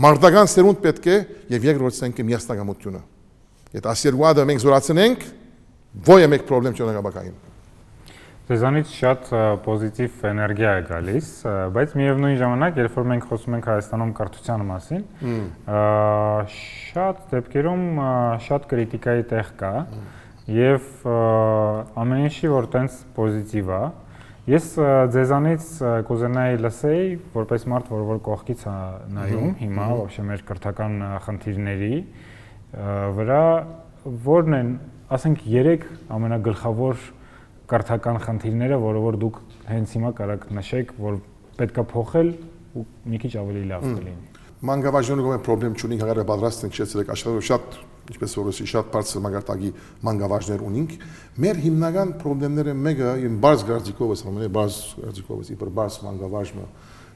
մարդական սերունդ պետք է եւ երկրորդ սենքը միասնագամությունը։ Եթե ասերուադը մենք զորացնենք, ոյ մեկ խնդրեմ չունենք բակային։ Ձեզանից շատ պոզիտիվ էներգիա է գալիս, բայց միևնույն ժամանակ, երբ որ մենք խոսում ենք Հայաստանում կրթության մասին, շատ դեպքերում շատ կրիտիկայի տեղ կա եւ ամեն ինչի որ տենց պոզիտիվ է, ես ձեզանից կուզենայի լսեի, որպես մարդ, որ կողքից է նայում հիմա вообще մեր կրթական խնդիրների վրա, որն են, ասենք 3 ամենագլխավոր կրթական խնդիրները, որը որ դուք հենց հիմա կարաք նշեք, որ պետքա փոխել ու մի քիչ ավելի լավ կլինի։ Մանկավարժությունը գոմե խնդրեմ չունի, հաղարը պատրաստ ենք չեցրեք, աշխարհում շատ, ինչպես որ ասի, շատ բարձր մագարտակի մանկավարժներ ունենք։ Մեր հիմնական խնդիրները մեկը իմ բարձ գարձիկովս, բարձ գարձիկովս, իբր բարձ մանկավարժը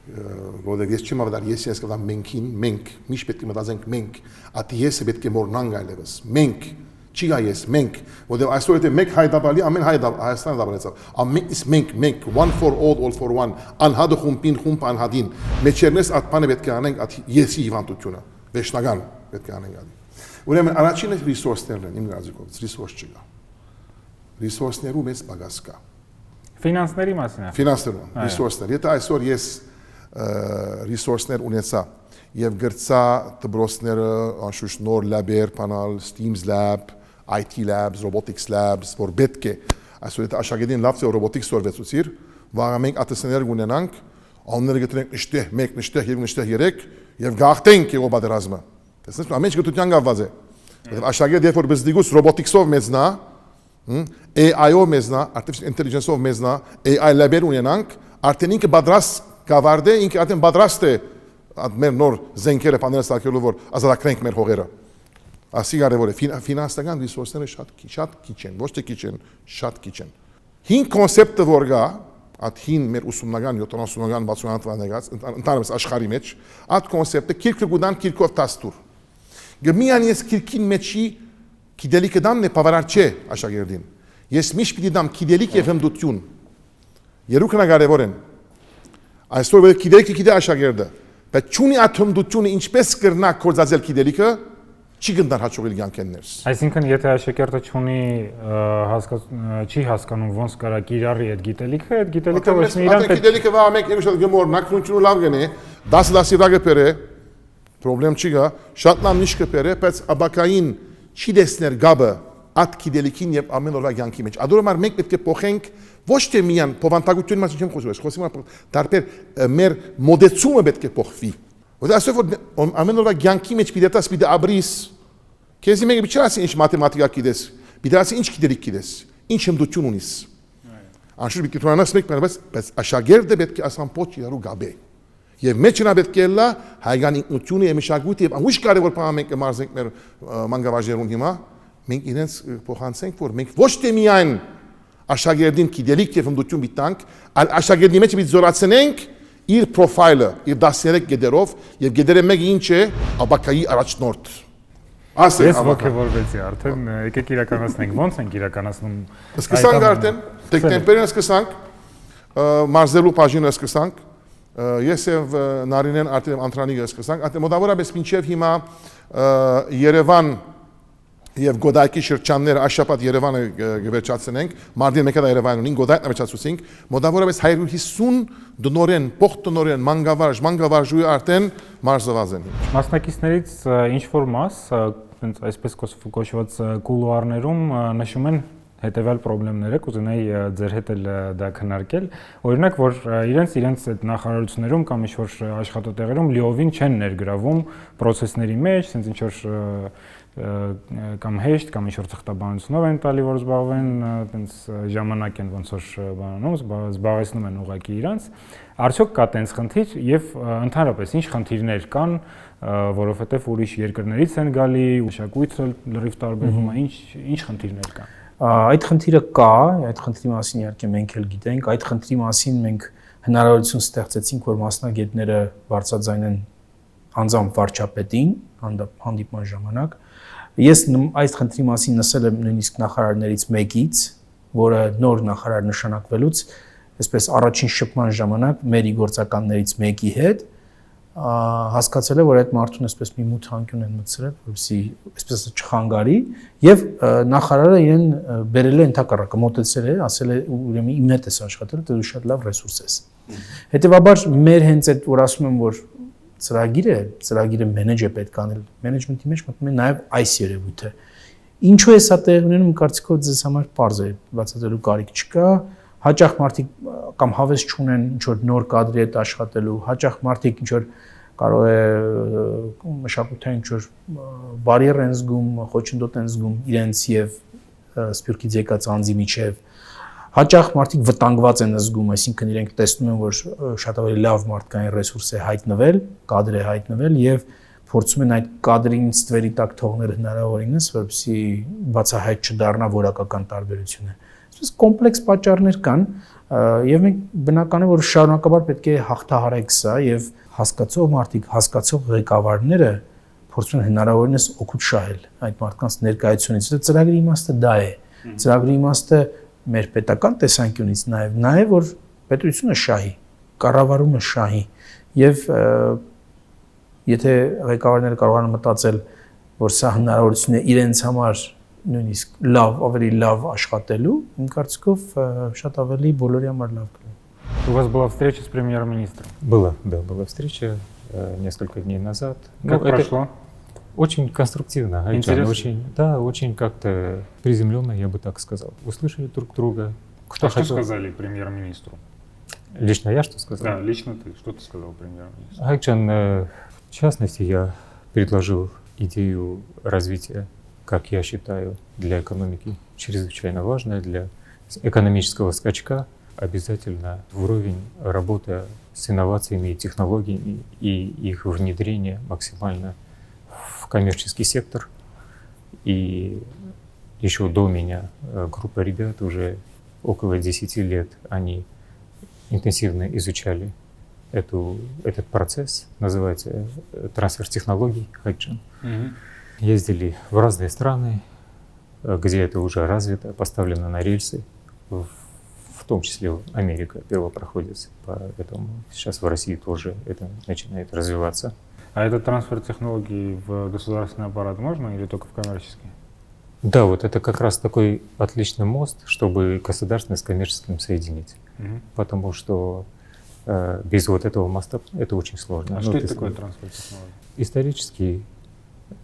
որովհետև ես չեմ ավետար, ես ես կդամ մենքին, մենք, միշտ պետք է մտածենք մենք, ատի եսը պետք է մորնանք այլևս, մենք, չի գա ես, մենք, որովհետև այսօր եթե մեկ հայդաբալի, ամեն Հայաստանը դաբալեցավ, ամեն is մենք, one for all for one, անհադը խումպին, խումպ անհադին, մեջերնես at բանը պետք է անենք, at եսի հիվանդությունը, վերջնական պետք է անենք ադի։ Ուրեմն առաջինը resource-ներն են, իմ գարձիկովից, resource չկա, resource-ներու մեծ պագաս կա։ Ֆինանսների մասին է։ Ֆինանսներում, resource-ներ, եթե այսօր ես resource-ներ ունեցա եւ գրծա դբրոսները անշուշտ նոր լաբեր, բանալ, Steams Lab, IT Labs, Robotics Labs, որ պետք է այսօր եթե աշակերտին լավ թե robotics սորվեցուցիր, վաղը մենք ատեսներ ունենանք, անները գտնենք նշտեղ, մեկ նշտեղ եւ նշտեղ 3 եւ գախտենք եւ բادرազմը։ Տեսնես, ամեն ինչ գտության գավված է։ Որովհետեւ աշակերտը որ բզդիգուս robotics-ով մեծնա, AI-ով մեծնա, artificial intelligence-ով մեծնա, AI լաբեր ունենանք, արդեն ինքը պատրաստ գավարդե, ինքը արդեն պատրաստ է մեր նոր զենքերը պաները սարքելու որ ազատագրենք մեր հողերը։ Ասի կարևոր է ֆինանսական ռեսուրսները շատ քիչ են, ոչ թե քիչ են, շատ քիչ են։ Հին կոնցեպտը որ գա, այդ հին մեր 80-ական, 70-ական, 60-ական թվականից ընդհանրապես աշխարհի մեջ, այդ կոնցեպտը քիրքը գուդան քիրքով տաստուր։ Գմիան ես քիրքին մեջի գիտելիքը դամն է բավարար չէ աշակերտին։ Ես միշտ պիտի դամ գիտելիք եւ հմտություն։ Երուքն կարևոր են։ Այսօր որ գիտելիքը գիտե աշակերտը, բայց չունի աթմդությունը ինչպես կրնա կորզածել գիտելիքը, չի գնդար հաջողել կյանքներս։ Այսինքն եթե աշակերտը չի հասկանում ոնց կարա կիրառի այդ գիտելիքը ոչ մի իրան պետք գիտելիքը վա մեկ երկու շատ գմոր նակնությունը լավ գնե, 10 դագը պերը, պրոբլեմ չի գա, շատ լավ նիշ կպերը, բայց աբակային չի դեսներ գաբը at գիտելիքին եւ ամեն օրվա կյանքի մեջ։ Ադորմար մենք պետք է փոխենք ոչ թե միան փոխանցագությունի մասին չեմ խոսում, խոսում եմ դարբեր մեր մոդեցումը պետք է փոխվի։ Որտեղ ասում որ ամեն օրվա կյանքի մեջ պիտի պիտի աբրիս քեզի մեկը bichasi ինչ մաթեմատիկա գիտես, պիտի ինչ գիտելիք գիտես, ինչ հմտություն ունիս։ Անշուշտ պիտի թվանաս մեկ բայց աշակերտը պետք է ասան փոչ իրու գաբե։ Եվ մեջնա պետք է լա հայկան ինքնությունը եւ մշակույթը եւ անուշ կարևոր բան մենք մարզենք մեր մանկավարժերուն հիմա մենք իրենց փոխանցենք որ մենք ոչ թե միայն աշակերտին գիտելիք եւ հմտություն բիտանք, այլ աշակերտի մեջ պիտի զորացնենք իր պրոֆայլը, իր 13 գեդերով եւ գեդերը մեկը ինչ է, աբակայի առաջնորդ։ Ես ոգևորվեցի արդեն, եկեք իրականացնենք, ոնց ենք իրականացնում։ Սկսանք արդեն, դեկտեմբերին սկսանք, մարզելու բաժինը սկսանք, ես եւ Նարինեն արդեն Անտրանիկը սկսանք, արդեն մոտավորապես մինչեւ հիմա Երևան եւ Գոդայքի շրջանները աշապատ Երևանը գվերջացնենք, մարտին մեկը դա Երևանին Գոդայքն ավերջացուցինք, մոտավորապես 150 դնորեն, փոխտնորեն, մանկավարժ, մանկավարժուի արդեն մարզված են։ Մասնակիցներից ինչ որ մաս տենց այսպես կոչված կուլուարներում նշում են հետևյալ խնդիրները, կուզենայի ձեր հետ էլ դա քննարկել։ Օրինակ, որ իրենց այդ նախարարություններում կամ ինչ-որ աշխատատեղերում լիովին չեն ներգրավում process-ների մեջ, ասենց ինչ-որ կամ հեշտ կամ ինչ-որ ծխտաբանությունով են տալի, որ զբաղվեն, այտենց ժամանակ են ոնց որ բանում, զբաղեցնում են ուղղակի իրանց։ Արդյոք կա տենց խնդիր եւ ընդհանրապես ինչ խնդիրներ կան, որովհետեւ ուրիշ երկրներից են գալի, մշակույթը լրիվ տարբերվում է, ինչ խնդիրներ կան։ Այդ խնդիրը կա, այդ խնդրի մասին իհարկե մենք էլ գիտենք, այդ խնդրի մասին մենք հնարավորություն ստեղծեցինք, որ մասնագետները բարձրաձայնեն անձամբ վարչապետին հանդիպման ժամանակ։ Ես այս խնդրի մասին լսել եմ նույնիսկ նախարարներից մեկից, որը նոր նախարար նշանակվելուց, այսպես առաջին շփման ժամանակ մեր գործականներից մեկի հետ հասկացել է, որ այդ մարդուն այսպես մի մութ անկյուն են մտցրել, որովհետեւ այսպես չխանգարի, եւ նախարարը իրեն բերել է ընդհակառակը, մոտեցել է, ասել է ուրեմն իմ հետ ես աշխատել, դու շատ լավ ռեսուրս ես։ Հետևաբար մեր հենց այդ որ ասում եմ, որ ծրագիրը մենեջեր պետք է անել, մենեջմենթի մեջ մտնում է նաեւ այս երևույթը։ Ինչու է սա տեղի ունենում, կարծիքով ձեզ համար պարզ է, բացատրելու կարիք չկա։ Հաճախ մարդիկ կամ հավես չունեն ինչ-որ նոր կադրի հետ աշխատելու, հաճախ մարդիկ ինչ-որ կարող է մշակութային ինչ-որ բարիեր են զգում, խոչընդոտ են զգում իրենց եւ սփյուռքից եկած անձի միջև։ Հաճախ մարդիկ վտանգված են զգում, այսինքն իրենք տեսնում են, որ շատ ավելի լավ մարդկային ռեսուրս է հայտնվել, կադր է հայտնվել եւ փորձում են այդ կադրին ստվերի տակ թողնել հնարավորինս, որպեսզի բացահայտ չդառնա որակական տարբերությունը։ Այսպես կոմպլեքս պատճառներ կան եւ մենք բնական է որ շարունակաբար պետք է հաղթահարենք սա եւ հասկացող մարդիկ, հասկացող ղեկավարները փորձում են հնարավորինս օգուտ շահել այդ մարդկանց ներկայությունից։ Դա ծրագրի իմաստը դա է։ Ծրագրի իմաստը մեր պետական տեսանկյունից նաեւ որ պետությունը շահի, կառավարումը շահի եւ եթե ղեկավարները կարողանան մտածել, որ սա հնարավորություն է իրենց համար նույնիսկ լավ, ավելի лав աշխատելու, իմ կարծիքով շատ ավելի բոլորի համար լավ կլինի։ У вас была встреча с премьер-министром? Была встреча несколько дней назад. Как прошло? Очень конструктивно, очень как-то приземленно, я бы так сказал. Услышали друг друга. Что сказали премьер-министру? Лично я что сказал? Да, лично ты. Что ты сказал премьер-министру? Айкчан, в частности, я предложил идею развития, как я считаю, для экономики чрезвычайно важная, для экономического скачка обязательно вровень работы с инновациями и технологиями и их внедрение максимально в коммерческий сектор. И еще до меня группа ребят, уже около 10 лет, они интенсивно изучали этот процесс, называется трансфер технологий, Хайкчан. Ездили в разные страны, где это уже развито, поставлено на рельсы, в том числе Америка первопроходец по этому. Сейчас в России тоже это начинает развиваться. А этот трансфер технологий в государственный аппарат можно или только в коммерческий? Да, вот это как раз такой отличный мост, чтобы государственное с коммерческим соединить. Потому что без вот этого моста это очень сложно. А что это такое трансфер технологий? Исторически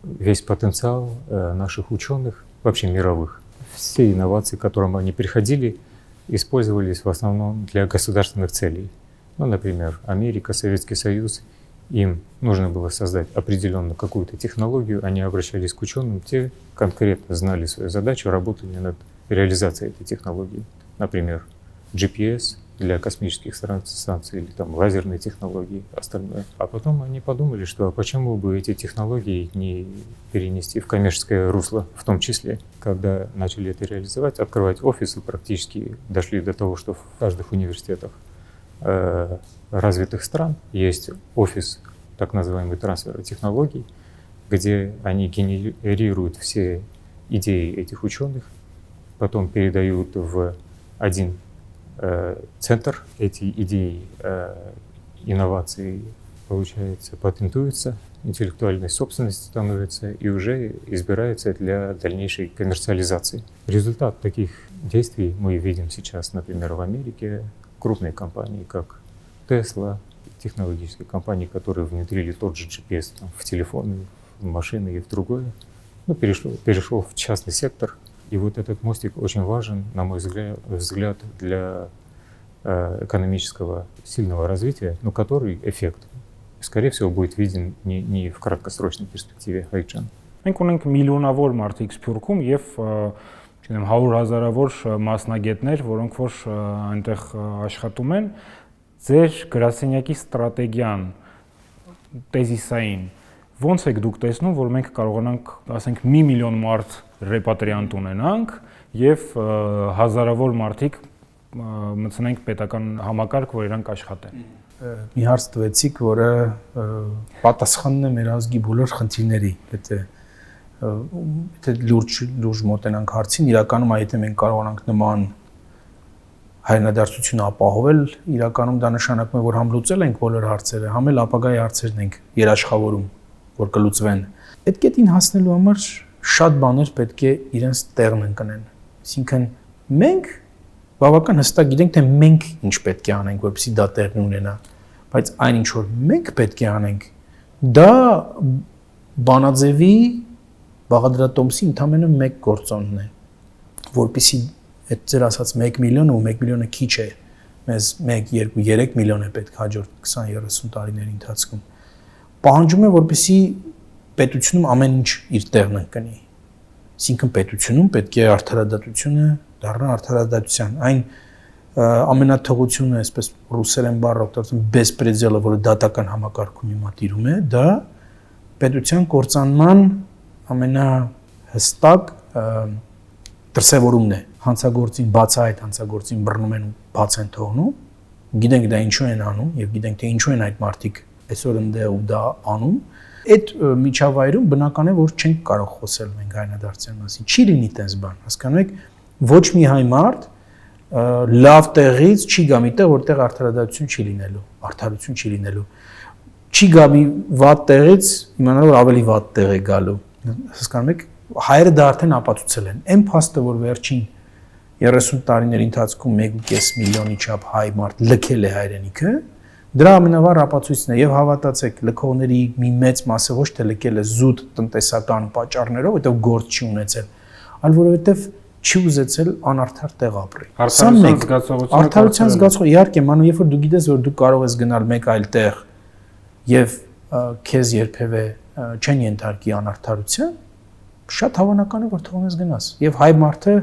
весь потенциал наших ученых, вообще мировых, все инновации, к которым они приходили, использовались в основном для государственных целей. Ну, например, Америка, Советский Союз, им нужно было создать определенную какую-то технологию, они обращались к ученым, те конкретно знали свою задачу, работали над реализацией этой технологии. Например, GPS для космических станций или там лазерные технологии, остальное. А потом они подумали, что почему бы эти технологии не перенести в коммерческое русло, в том числе, когда начали это реализовать, открывать офисы, практически дошли до того, что в каждых университетах развитых стран есть офис так называемый трансфера технологий, где они генерируют все идеи этих ученых, потом передают в один центр, эти идеи, инновации, получается, патентуются, интеллектуальной собственности становится и уже избирается для дальнейшей коммерциализации. Результат таких действий мы видим сейчас, например, в Америке. Крупные компании, как Tesla, технологические компании, которые внедрили тот же GPS в телефоны, в машины и в другое. ну, перешел в частный сектор. И вот этот мостик очень важен, на мой взгляд, для экономического сильного развития, но который эффект, скорее всего, будет виден не в краткосрочной перспективе Հայջան։ Մենք ունենք միլիոնավոր մարդիկ Սփյուռքում եւ չգիտեմ 100,000-ավոր մասնագետներ, որոնք որ այնտեղ աշխատում են, ձեր գրասենյակի ստրատեգիան տեզիսային ո՞նց եք դուք տեսնում, որ մենք կարողանանք, ասենք, 1 միլիոն մարդ ռեպատրիանտ ունենանք եւ հազարավոր մարդիկ մտցնենք պետական համակարգ, որ իրանք աշխատեն։ Մի հարց տվեցիք, որը պատասխանն է մեր ազգի բոլոր խնդիրների, եթե լուրջ մոտենանք հարցին, իրականում եթե մենք կարողանանք նման հայրենադարձություն ապահովել, իրականում դա նշանակում է, որ համ լուծել ենք բոլոր հարցերը, համ էլ ապագայի հարցերն ենք երաշխավորում, որ կլուծվեն։ Այդ կետին հասնելու համար շատ բաներ պետք է իրենց տեղն ընկնեն։ Այսինքն մենք բավական հստակ գիտենք, թե մենք ինչ պետք է անենք, որպեսզի դա տեղն ունենա, բայց այն ինչ որ մենք պետք է անենք, դա բանաձևի բաղադրատոմսի ընդամենը մեկ գործոնն է, որպեսզի այդ ձեր ասած 1 միլիոնը ու 1 միլիոնը քիչ է, մեզ 1, 2, 3 միլիոն է պետք հաջորդ 20-30 տարիների ընթացքում։ Պահանջում է, որպեսզի պետությունում ամեն ինչ իր տեղն ընկնի։ Այսինքն պետությունում պետք է արդարադատությունը դառնա արդարադատության։ Այն ամենաթողությունը, այսպես ռուսերեն բառը օգտագործում բեսպրեդելը, որը դատական համակարգում հիմա տիրում է, դա պետության կործանման ամենահստակ դրսևորումն է։ Հանցագործին բացահայտ հանցագործին բռնում են ու բաց են թողնում։ Գիտենք դա ինչու են անում եւ գիտենք թե ինչու են այդ մարդիկ այսօր ընդեղ ու դա անում։ Այդ միջավայրում բնական է, որ չենք կարող խոսել մենք հայրենադարձության մասին։ Չի լինի տես բան, հասկանում եք, ոչ մի հայ մարդ լավ տեղից չի գա միտեղ, որտեղ արդարադատություն չի լինելու, արդարություն չի լինելու։ Չի գա մի վատ տեղից, իմանալով որ ավելի վատ տեղ է գալու։ Հասկանում եք, հայերը դա արդեն ապացուցել են։ Այն փաստը, որ վերջին 30 տարիների ընթացքում 1.5 միլիոնի չափ հայ մարդ լքել է հայրենիքը, դրա ամենավառ ապացույցն է եւ հավատացեք, լքողների մի մեծ մասը ոչ թե լքել է զուտ տնտեսական պատճառներով, որտեղ գործ չի ունեցել, այլ որովհետեւ չի ուզեցել անարդար տեղ ապրի։ Արդարության զգացողությունը իհարկե, մանու երբ որ դու գիտես, որ դու կարող ես գնալ մեկ այլ տեղ եւ քեզ երբևէ չեն ենթարկի անարդարության, շատ հավանական է, որ թողնես գնաս։ Եվ հայ մարդը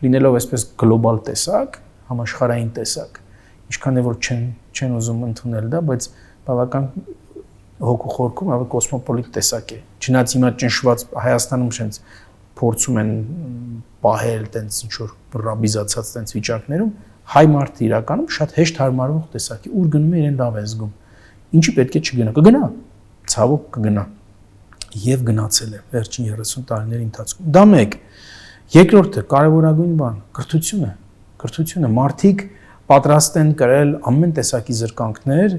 լինելով այսպես գլոբալ տեսակ, համաշխարհային տեսակ, ինչքան է որ չեն ուզում ընդունել դա, բայց բավական հոգու խորքում ավելի կոսմոպոլիտ տեսակ է։ Չնայած հիմա ճնշված Հայաստանում շենց փորձում են պահել տենց ինչ որ ռաբիզացած տենց վիճակներում, հայ մարդը իրականում շատ հեշտ հարմարվող տեսակ է, ուր գնում է իրեն լավ է զգում։ Ինչի պետք է չգնա, կգնա, ցավոք կգնա։ Եվ գնացել է վերջին 30 տարիների ընթացքում։ Դա մեկ։ Երկրորդը կարևորագույն բան, կրթությունը։ Կրթությունը մարդիկ պատրաստ են կրել ամեն տեսակի զրկանքներ,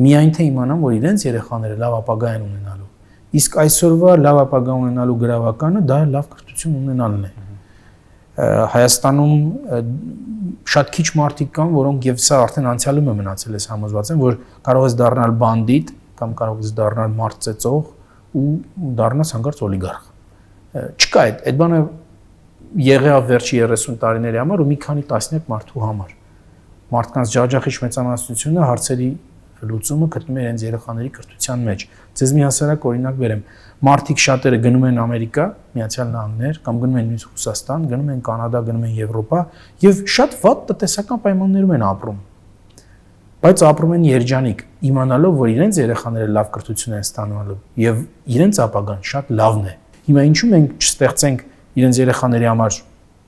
միայն թե իմանան, որ իրենց երեխաները լավ ապագա են ունենալու։ Իսկ այսօրվա լավ ապագա ունենալու գրավականը դա լավ կրթություն ունենալն է։ Հայաստանում շատ քիչ մարդիկ կան, որոնք եւ սա արդեն անցյալում է մնացել, ես համոզված եմ, որ կարող ես դառնալ բանդիտ կամ կարող ես դառնալ մարդ ծեծող ու դառնաս հանկարծ օլիգարխ։ Չկա այդ բանը եղավ վերջի 30 տարիների համար ու մի քանի տասնյակ մարդու համար։ Մարդկանց ջախջախիչ մեծամասնությունը հարցերի լուծումը գտնում է իրենց երեխաների կրթության մեջ։ Ձեզ մի հասարակ օրինակ բերեմ։ Մարդիկ շատերը գնում են Ամերիկա, Միացյալ Նահանգներ, կամ գնում են նույնիսկ Ռուսաստան, գնում են Կանադա, գնում են Եվրոպա եւ շատ վատ տնտեսական պայմաններում են ապրում։ Բայց ապրում են երջանիկ, իմանալով, որ իրենց երեխաները լավ կրթություն են ստանալու եւ իրենց ապագան շատ լավն է։ Հիմա ինչու մենք չստեղծենք իրենց երեխաների համար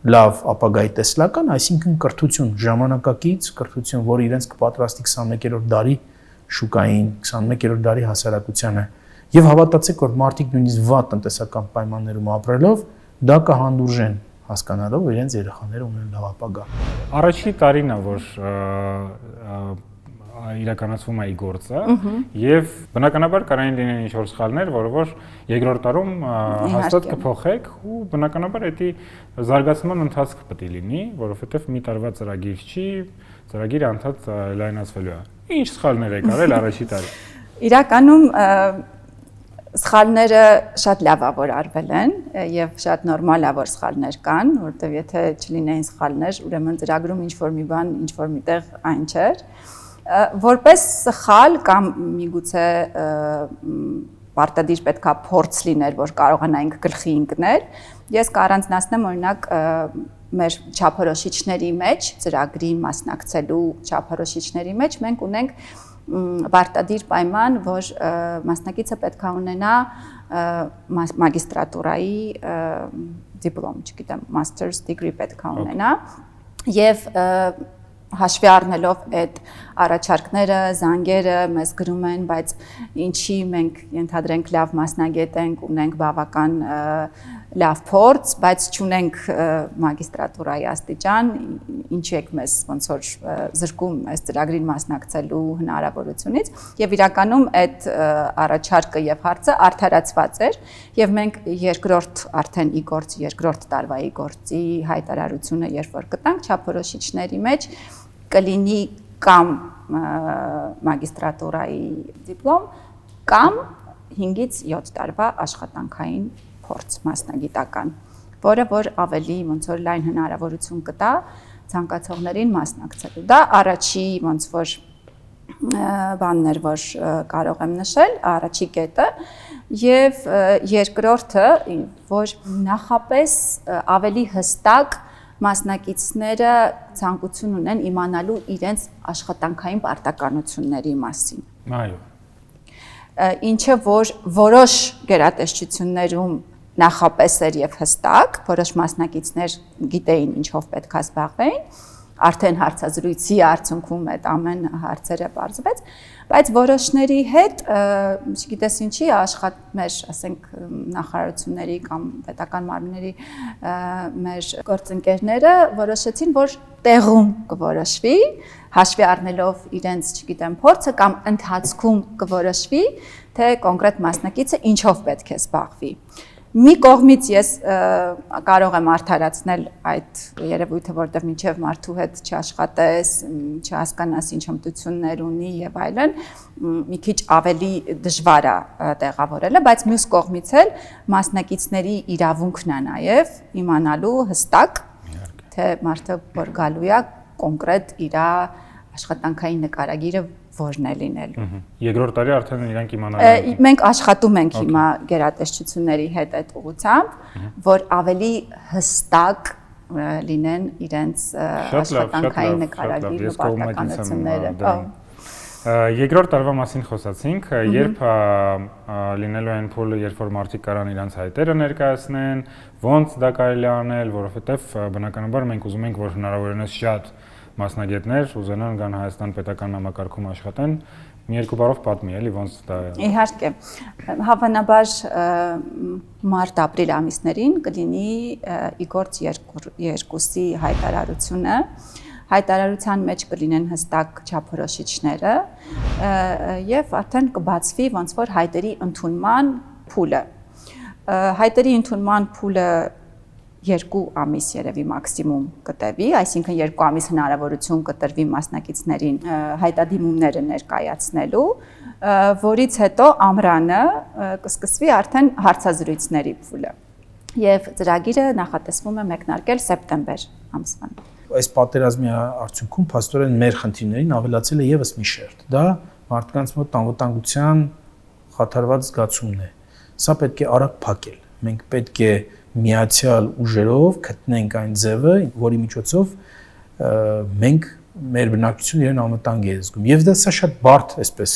լավ ապագայի տեսլական, այսինքն կրթություն, ժամանակակից կրթություն, որը իրենց կպատրաստի 21-րդ դարի շուկային, 21-րդ դարի հասարակությանը։ Եվ հավատացեք, որ մարդիկ նույնիսկ վատ տնտեսական պայմաններում ապրելով դա կհանդուրժեն, հասկանալով, որ իրենց երեխաները ունեն լավ ապագա։ Առաջին տարին է, որ իրականացվում է գործը եւ բնականաբար կարային լինեն ինչ-որ սխալներ, որը որ երկրորդ տարում հաստատ կփոխեք ու բնականաբար դա զարգացման ընթացք պետք է լինի, որովհետեւ մի տարվա ծրագիր չի, ծրագիրը անդադ լայնացվելու է։ Ինչ սխալներ եք արել առաջին տարի։ Իրականում Սխալները շատ լավ է որ արվել են եւ շատ նորմալ է որ սխալներ կան, որովհետեւ եթե չլինեին սխալներ, ուրեմն ծրագրում ինչ որ մի բան, ինչ որ միտեղ այն չէր։ Որպես սխալ կամ միգուցե պարտադիր պետքա փորձ լիներ, որ կարողանայինք գլխի ընկնել, ես կառանձնացնեմ օրինակ մեր չափորոշիչների մեջ, ծրագրին մասնակցելու չափորոշիչների մեջ մենք ունենք պարտադիր պայման, որ մասնակիցը պետք է ունենա մագիստրատուրայի դիպլոմ, չգիտեմ, master's degree պետք է ունենա եւ հաշվի առնելով այդ առաջարկները, զանգերը մեզ գրում են, բայց ինչի մենք ենթադրենք լավ մասնագետ ենք, ունենք բավական լավ փորձ, բայց չունենք մագիստրատուրայի աստիճան, ինչի եք մեզ ոնց որ զրկում այս ծրագրին մասնակցելու հնարավորությունից եւ իրականում այդ առաջարկը եւ հարցը արդարացված էր եւ մենք երկրորդ արդեն երկրորդ տարվայի գործի հայտարարությունը երբ որ կտանք չափորոշիչների մեջ կլինի կամ մագիստրատուրայի դիպլոմ կամ 5-ից 7 տարվա աշխատանքային փորձ մասնագիտական, որը որ ավելի ոնց որ լայն հնարավորություն կտա ցանկացողներին մասնակցելու։ Դա առաջի ոնց որ բանն էր, որ կարող եմ նշել, առաջի կետը եւ երկրորդը, որ նախապես ավելի հստակ մասնակիցները ցանկություն ունեն իմանալու իրենց աշխատանքային պարտականությունների մասին։ Այո։ Ինչը որ որոշ գերատեսչություններում նախապես էր եւ հստակ, որոշ մասնակիցներ գիտեին ինչով պետք է զբաղվեին, արդեն հարցազրույցի արդյունքում այդ ամեն հարցերը բարձվեց, բայց որոշների հետ, չգիտես ինչի, մեր, ասենք, նախարարությունների կամ պետական մարմինների մեր գործընկերները որոշեցին, որ տեղում կորոշվի, հաշվի առնելով իրենց, չգիտեմ, փորձը կամ ընթացքում կորոշվի, թե կոնկրետ մասնակիցը ինչով պետք է զբաղվի։ Մի կողմից ես կարող եմ արդարացնել այդ երևույթը, որտեղ մինչև մարդու հետ չաշխատես, չհասկանաս ինչ հմտություններ ունի եւ այլն, մի քիչ ավելի դժվար է տեղավորելը, բայց մյուս կողմից էլ մասնակիցների իրավունքն է նաեւ իմանալու հստակ, թե մարդը որ գալու է կոնկրետ իր աշխատանքային նկարագիրը որն է լինելու։ Երկրորդ տարի արդեն իրանք իմանալու են։ Մենք աշխատում ենք հիմա գերատեսչությունների հետ այդ ուղղությամբ, որ ավելի հստակ լինեն իրենց աշխատանքային նկարագիրն ու պարտականությունները։ Երկրորդ տարվա մասին խոսացինք, երբ լինելու են փուլը, երբ որ մարդիկ կարան իրենց հայտերը ներկայացնեն, ոնց դա կարելի է անել, որովհետև բնականաբար մենք ուզում ենք, որ հնարավորինս շատ մասնագետներ ուզենան գան Հայաստան պետական համակարգում աշխատեն, մի երկու բառով պատմի, էլի ոնց դա է։ Իհարկե, հավանաբար մարտ-ապրիլ ամիսներին կլինի իգործ 2-ի հայտարարությունը, հայտարարության մեջ կլինեն հստակ չափորոշիչները եւ արդեն կբացվի ոնց որ հայտերի ընդունման փուլը։ Հայտերի ընդունման փուլը 2 ամիս երևի մաքսիմում կտևի, այսինքն 2 ամիս հնարավորություն կտրվի մասնակիցներին հայտադիմումները ներկայացնելու, որից հետո ամռանը կսկսվի արդեն հարցազրույցների փուլը։ Եվ ծրագիրը նախատեսվում է մեկնարկել սեպտեմբեր ամսվան։ Այս պատերազմի արդյունքում փաստորեն մեր խնդիրներին ավելացել է եւս մի շերտ։ Դա մարդկանց մոտ անվտանգության խաթարված զգացումն է։ Սա պետք է արագ փակել։ Մենք պետք է միացյալ ուժերով գտնենք այն ձևը, որի միջոցով մենք մեր բնակչությունը իրեն անվտանգ է զգում։ Եվ դա սա շատ բարդ այսպես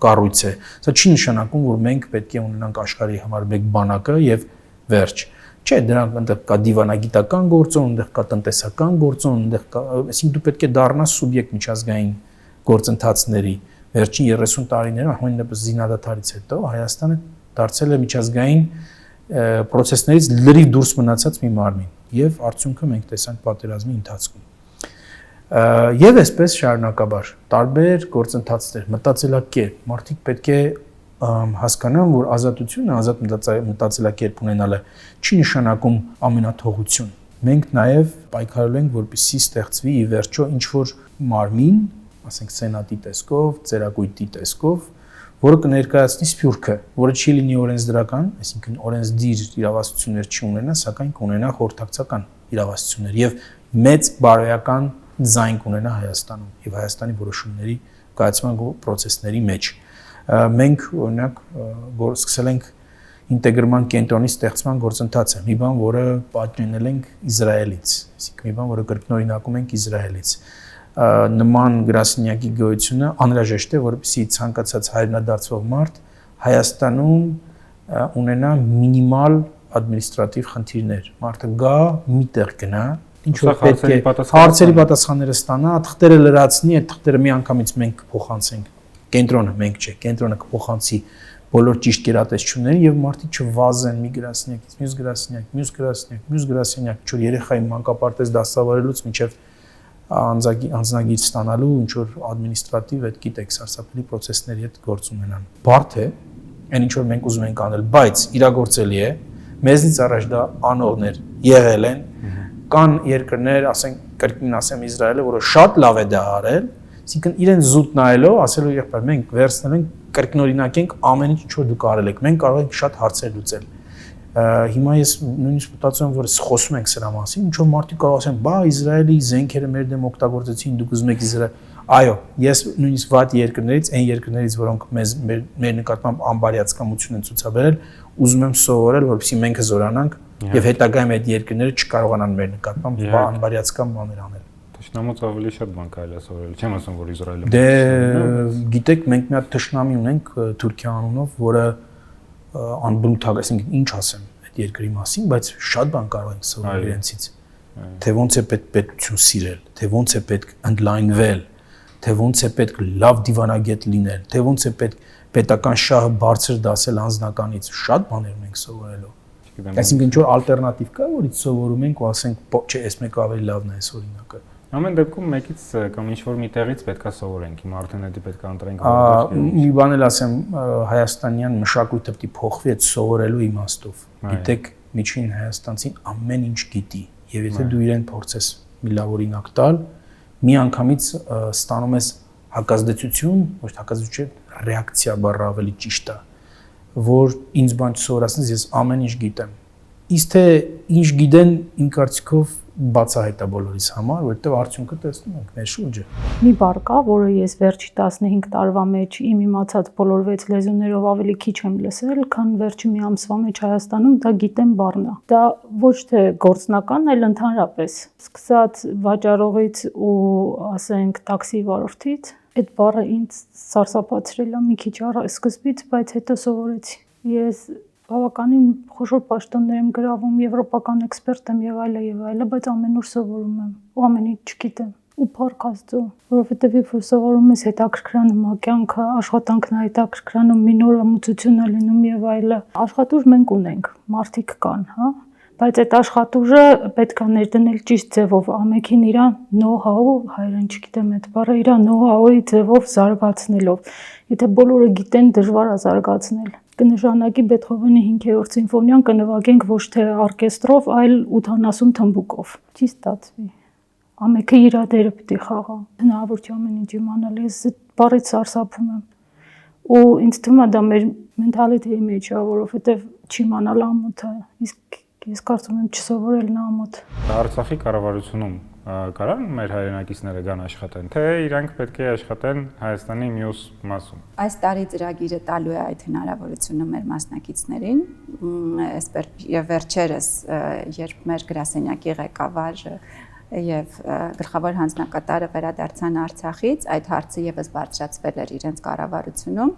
կառույց է։ Սա չի նշանակում, որ մենք պետք է ունենանք աշխարհի համար մեկ բանակը եւ վերջ։ Չէ, դրանք այնտեղ կա դիվանագիտական գործոն, այնտեղ կա տնտեսական գործոն, այնտեղ կա, այսինքն դու պետք է դառնաս սուբյեկտ միջազգային գործընթացների։ Վերջին 30 տարիներում, համենայնպես զինադադարից հետո Հայաստանը դարձել է միջազգային պրոցեսներից լրիվ դուրս մնացած մի մարմին եւ արդյունքը մենք տեսանք պատերազմի ընթացքում։ Եվ այսպես շարունակաբար տարբեր գործընթացներ, մտածելակերպ, մարդիկ պետք է հասկանան, որ ազատությունը, ազատ մտածելակերպ ունենալը չի նշանակում ամենաթողություն։ Մենք նաեւ պայքարելու ենք, որպեսզի ստեղծվի ի վերջո ինչ որ մարմին, ասենք սենատի տեսքով, ծերակույտի տեսքով, որը կներկայացնի սփյուռքը, որը չի լինի օրենսդրական, այսինքն օրենսդիր իրավասություններ չի ունենա, սակայն կունենա խորհրդակցական իրավասություններ եւ մեծ բարոյական ձայն կունենա Հայաստանում եւ Հայաստանի որոշումների կայացման process-ների մեջ։ Մենք օրինակ սկսել ենք ինտեգրման կենտրոնի ստեղծման գործընթացը, մի բան, որը պատճենել ենք Իսրայելից, այսինքն մի բան, որը կրկնօրինակում ենք Իսրայելից։ Նման գրասենյակի գոյությունը անհրաժեշտ է, որպեսզի ցանկացած հայրենադարձող մարդ Հայաստանում ունենա մինիմալ ադմինիստրատիվ խնդիրներ։ Մարդը գա, միտեղ գնա, ինչ որ պետք է հարցերի պատասխանները ստանա, թղթերը լրացնի, այդ թղթերը միանգամից մենք կփոխանցենք կենտրոնը, մենք չէ, կենտրոնը կփոխանցի բոլոր ճիշտ գերատեսչություններին եւ մարդիկ չվազեն մի գրասենյակից մյուս գրասենյակ, մյուս գրասենյակ, մյուս գրասենյակ, ինչ որ երեխայի մանկապարտեզ դասավարելուց մինչեւ անձնագիր ստանալու ինչ որ ադմինիստրատիվ այդ գիտեք սարսափելի process-ների հետ գործ ունենան։ Բարդ է, այն ինչ որ մենք ուզում ենք անել, բայց իրագործելի է, մեզնից առաջ դա անողներ եղել են, կան երկրներ, ասենք կրկին ասեմ Իսրայելը, որը շատ լավ է դա արել, այսինքն իրեն զուտ նայելով ասելու եղբայր մենք վերցնել ենք կրկնօրինակենք ամեն ինչ որ դուք արել եք, մենք կարող ենք շատ հարցեր լուծել։ Հիմա ես նույնիսկ մտածում եմ, որ խոսում ենք սրա մասին, ինչ որ մարդիկ կարող ասեն, բա Իսրայելի զենքերը մեր դեմ օգտագործեցին, դուք ուզում եք Իսրայել։ Այո, ես նույնիսկ վատ երկրներից, այն երկրներից, որոնք մեր նկատմամբ անբարյացկամություն են ցուցաբերել, ուզում եմ սովորել, որպեսզի մենք զորանանք եւ հետագայում այդ երկրները չկարողանան մեր նկատմամբ անբարյացկամ բաներ անել։ Թշնամուց ավելի շատ բան կարելի է սովորել։ Չեմ ասում, որ Իսրայելը։ Դե գիտեք, մենք մի հատ թշնամի ունենք Թուրքիա անունով, որը անբրութալ, այսինքն ինչ ասեմ այդ երկրի մասին, բայց շատ բան կարող ենք սովորել իրենցից։ Թե ոնց է պետք պետություն սիրել, թե ոնց է պետք ընդլայնվել, թե ոնց է պետք լավ դիվանագետ լինել, թե ոնց է պետք պետական շահը բարձր դասել անձնականից, շատ բաներ ունենք սովորելու։ Այսինքն ինչ որ ալտերնատիվ կա, որից սովորում ենք ու ասենք, չէ, այս մեկը ավելի լավն է, այս օրինակը։ Ամեն դեպքում մեկից կամ ինչ-որ մի տեղից պետքա սովորենք, հիմա արդեն դա պետքա ընտրենք։ Մի բան էլ ասեմ, հայաստանյան մշակույթը պետք է փոխվի այդ սովորելու իմաստով։ Գիտեք, միջին հայաստանցին ամեն ինչ գիտի, եւ եթե դու իրեն փորձես մի լավ օրինակ տալ, մի անգամից ստանում ես հակազդեցություն, ոչ հակազդեցություն, ռեակցիա բառը ավելի ճիշտ է, որ ինձ բան չսովորացնես, ես ամեն ինչ գիտեմ։ Իսկ թե ինչ գիտեն իմ կարծիքով բացահայտ է բոլորիս համար, որովհետև արդյունքը տեսնում ենք մեր շուրջը։ Մի բառ կա, որը ես վերջի 15 տարվա մեջ իմ իմացած բոլոր 6 լեզուներով ավելի քիչ եմ լսել, քան վերջի մի ամսվա մեջ Հայաստանում դա գիտեմ բառն է։ Դա ոչ թե գործնական, այլ ընդհանրապես։ Սկսած վաճառողից ու ասենք տաքսի վարորդից, այդ բառը ինձ սարսափացրել է մի քիչ սկզբից, բայց հետո սովորեցի։ Ես բավականին խոշոր պաշտոններ եմ գրավում, եվրոպական էքսպերտ եմ եւ այլը, բայց ամեն օր սովորում եմ, ու ամեն ինչ չգիտեմ։ Ու փառք Աստծո, որովհետեւ երբ որ սովորում ես հետաքրքրանում ա կյանքը, աշխատանքն ա հետաքրքրանում, մի նորամուծություն ա լինում եւ այլը։ Աշխատուժ մենք ունենք, մարդիկ կան, հա, բայց այդ աշխատուժը պետք է ներդնել ճիշտ ձևով, ամենքին իր know-how, հայերեն չգիտեմ այդ բառը, իր know-how-ի ձևով զարգացնելով։ Եթե բոլորը գիտեն, դժվար է զարգացնել։ Կնշանակի Բեթհովենի 5-րդ սիմֆոնիան կնվագենք ոչ թե օրկեստրով, այլ 80 թմբուկով։ Չի ստացվի։ Ամենքը իր դերը պիտի խաղա։ Հնարավոր չէ ամեն ինչ իմանալ, ես այդ բառից սարսափում եմ։ Ու ինձ թվում է դա մեր մենթալիտեի մեջ է, որովհետև չիմանալ ամոթը, իսկ ես կարծում եմ չսովորելն ամոթ։ Արցախի կառավարությունում կարան մեր հայրենակիցները գան աշխատեն, թե իրանք պետք է աշխատեն Հայաստանի մյուս մասում։ Այս տարի ծրագիրը տալու է այդ հնարավորությունը մեր մասնակիցներին, եւ վերջերս, երբ մեր գրասենյակի ղեկավար եւ գլխավոր հանձնակատարը վերադարձան Արցախից, այդ հարցը եւս բարձրացվել էր իրենց կառավարությունում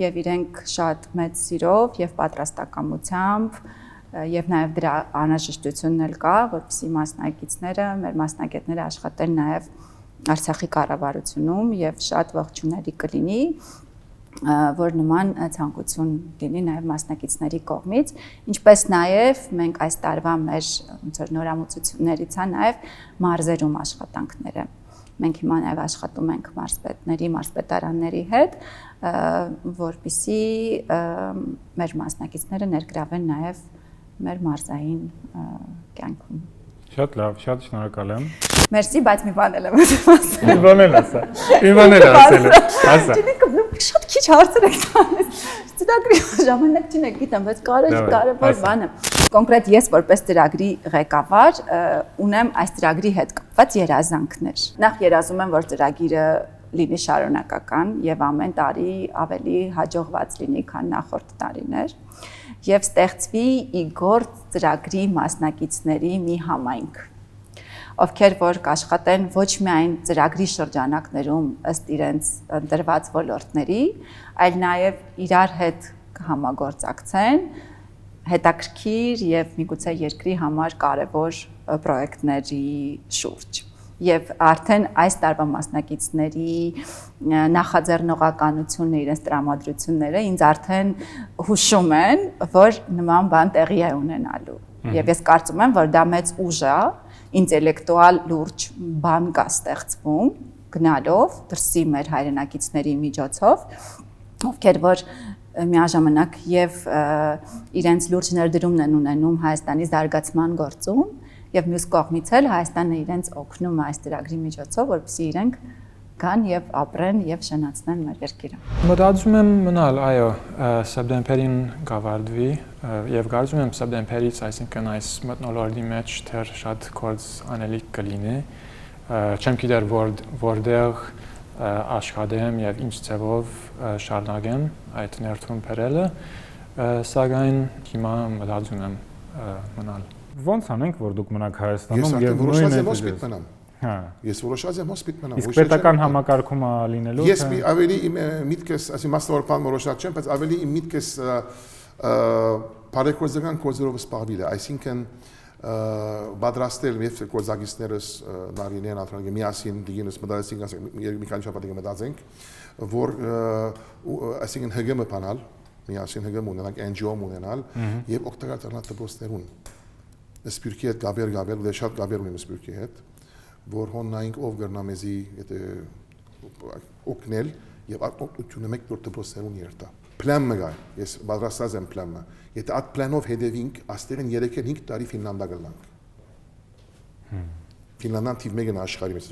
եւ իրենք շատ մեծ սիրով եւ պատրաստակամությամբ եւ նաեւ դրա անհրաժեշտությունն էլ կա, որպեսզի մասնակիցները, մեր մասնագետները աշխատեն նաեւ Արցախի կառավարությունում եւ շատ ողջունելի կլինի, որ նման ցանկություն լինի նաեւ մասնակիցների կողմից, ինչպես նաեւ մենք այս տարվա մեր ոնց որ նորամուծություններից է նաեւ մարզերում աշխատանքները։ Մենք հիմա նաեւ աշխատում ենք մարզպետների, մարզպետարանների հետ, որպեսզի մեր մասնակիցները ներգրավեն նաեւ մեր մարզային կյանքում։ Շատ լավ, շատ շնորհակալ եմ։ Մերսի, բայց մի բան էլ եմ ասել։ Մի բան էլ ասա։ Մի բան էլ ասել եմ։ Ասա։ Շատ քիչ հարցեր եք տալիս։ Ծրագրի ժամանակ չունեք, գիտեմ, բայց կարևոր բանը։ Կոնկրետ ես որպես ծրագրի ղեկավար ունեմ այս ծրագրի հետ կապված երազանքներ։ Նախ երազում եմ, որ ծրագիրը լինի շարունակական եւ ամեն տարի ավելի հաջողված լինի, քան նախորդ տարիներ, եւ ստեղծվի իգործ ծրագրի մասնակիցների մի համայնք, ովքեր որ կաշխատեն ոչ միայն ծրագրի շրջանակներում ըստ իրենց ընտրված ոլորտների, այլ նաեւ իրար հետ կհամագործակցեն հետաքրքիր եւ միգուցե երկրի համար կարեւոր պրոյեկտների շուրջ։ Եվ արդեն այս տարվա մասնակիցների նախաձեռնողականությունը, իրենց տրամադրությունները ինձ արդեն հուշում են, որ նման բան տեղի է ունենալու։ Եվ ես կարծում եմ, որ դա մեծ ուժ է, ինտելեկտուալ լուրջ բան կա ստեղծվում գնալով դրսի մեր հայրենակիցների միջոցով, ովքեր որ միաժամանակ եւ իրենց լուրջ ներդրումն են ունենում Հայաստանի զարգացման գործում եւ մյուս կողմից էլ Հայաստանը իրենց օգնում է այս ծրագրի միջոցով, որպեսզի իրենք գան եւ ապրեն եւ շնացնեն մեր երկիրը։ Մտածում եմ մնալ, այո, սեպտեմբերին կավարտվի եւ կարծում եմ սեպտեմբերից, այսինքն այս մթնոլորտի մեջ դեռ շատ գործ անելիք կլինի։ Չեմ գիտեր որտեղ աշխատեմ եւ ինչ ձևով շարունակեմ այդ ներդրում բերելը, սակայն հիմա մտածում եմ մնալ։ Ոնց անենք, որ դուք մնաք Հայաստանում եւ նույնն է։ Հա։ Ես որոշած եմ հոսպիտ մնամ։ Իսկ պետական համակարգումը լինելու։ Ես ավելի իմ միտքս, ասի մասնավորական որոշած չեմ, բայց ավելի իմ միտքս բարեգործական գործերով զբաղվել է, այսինքն պատրաստել եւ գործակիցներս նարինեն անդրանք միասին դիգինս մտածեցինք, մի քանի շաբաթ մտածենք, որ այսինքն հգմը բանալ, միասին հգմ ունենանք, NGO ունենալ եւ օգտակար դառնալ դպրոցներուն։ Սպիրկի հետ գաբեր, ու շատ գաբեր ունեմ սպիրկի հետ, որ հոննայինք ով գրնամեզի օգնել եւ օգնությունը մեկ դուր դպրոցներուն երթա։ Պլան մգա, ես պատրաստած եմ պլանը։ Եթե այդ պլանով հետևենք, աստեղեն 3-5 տարի Ֆինլանդա գնանք։ Ֆինլանդան թիվ 1-ն աշխարհի մեջ,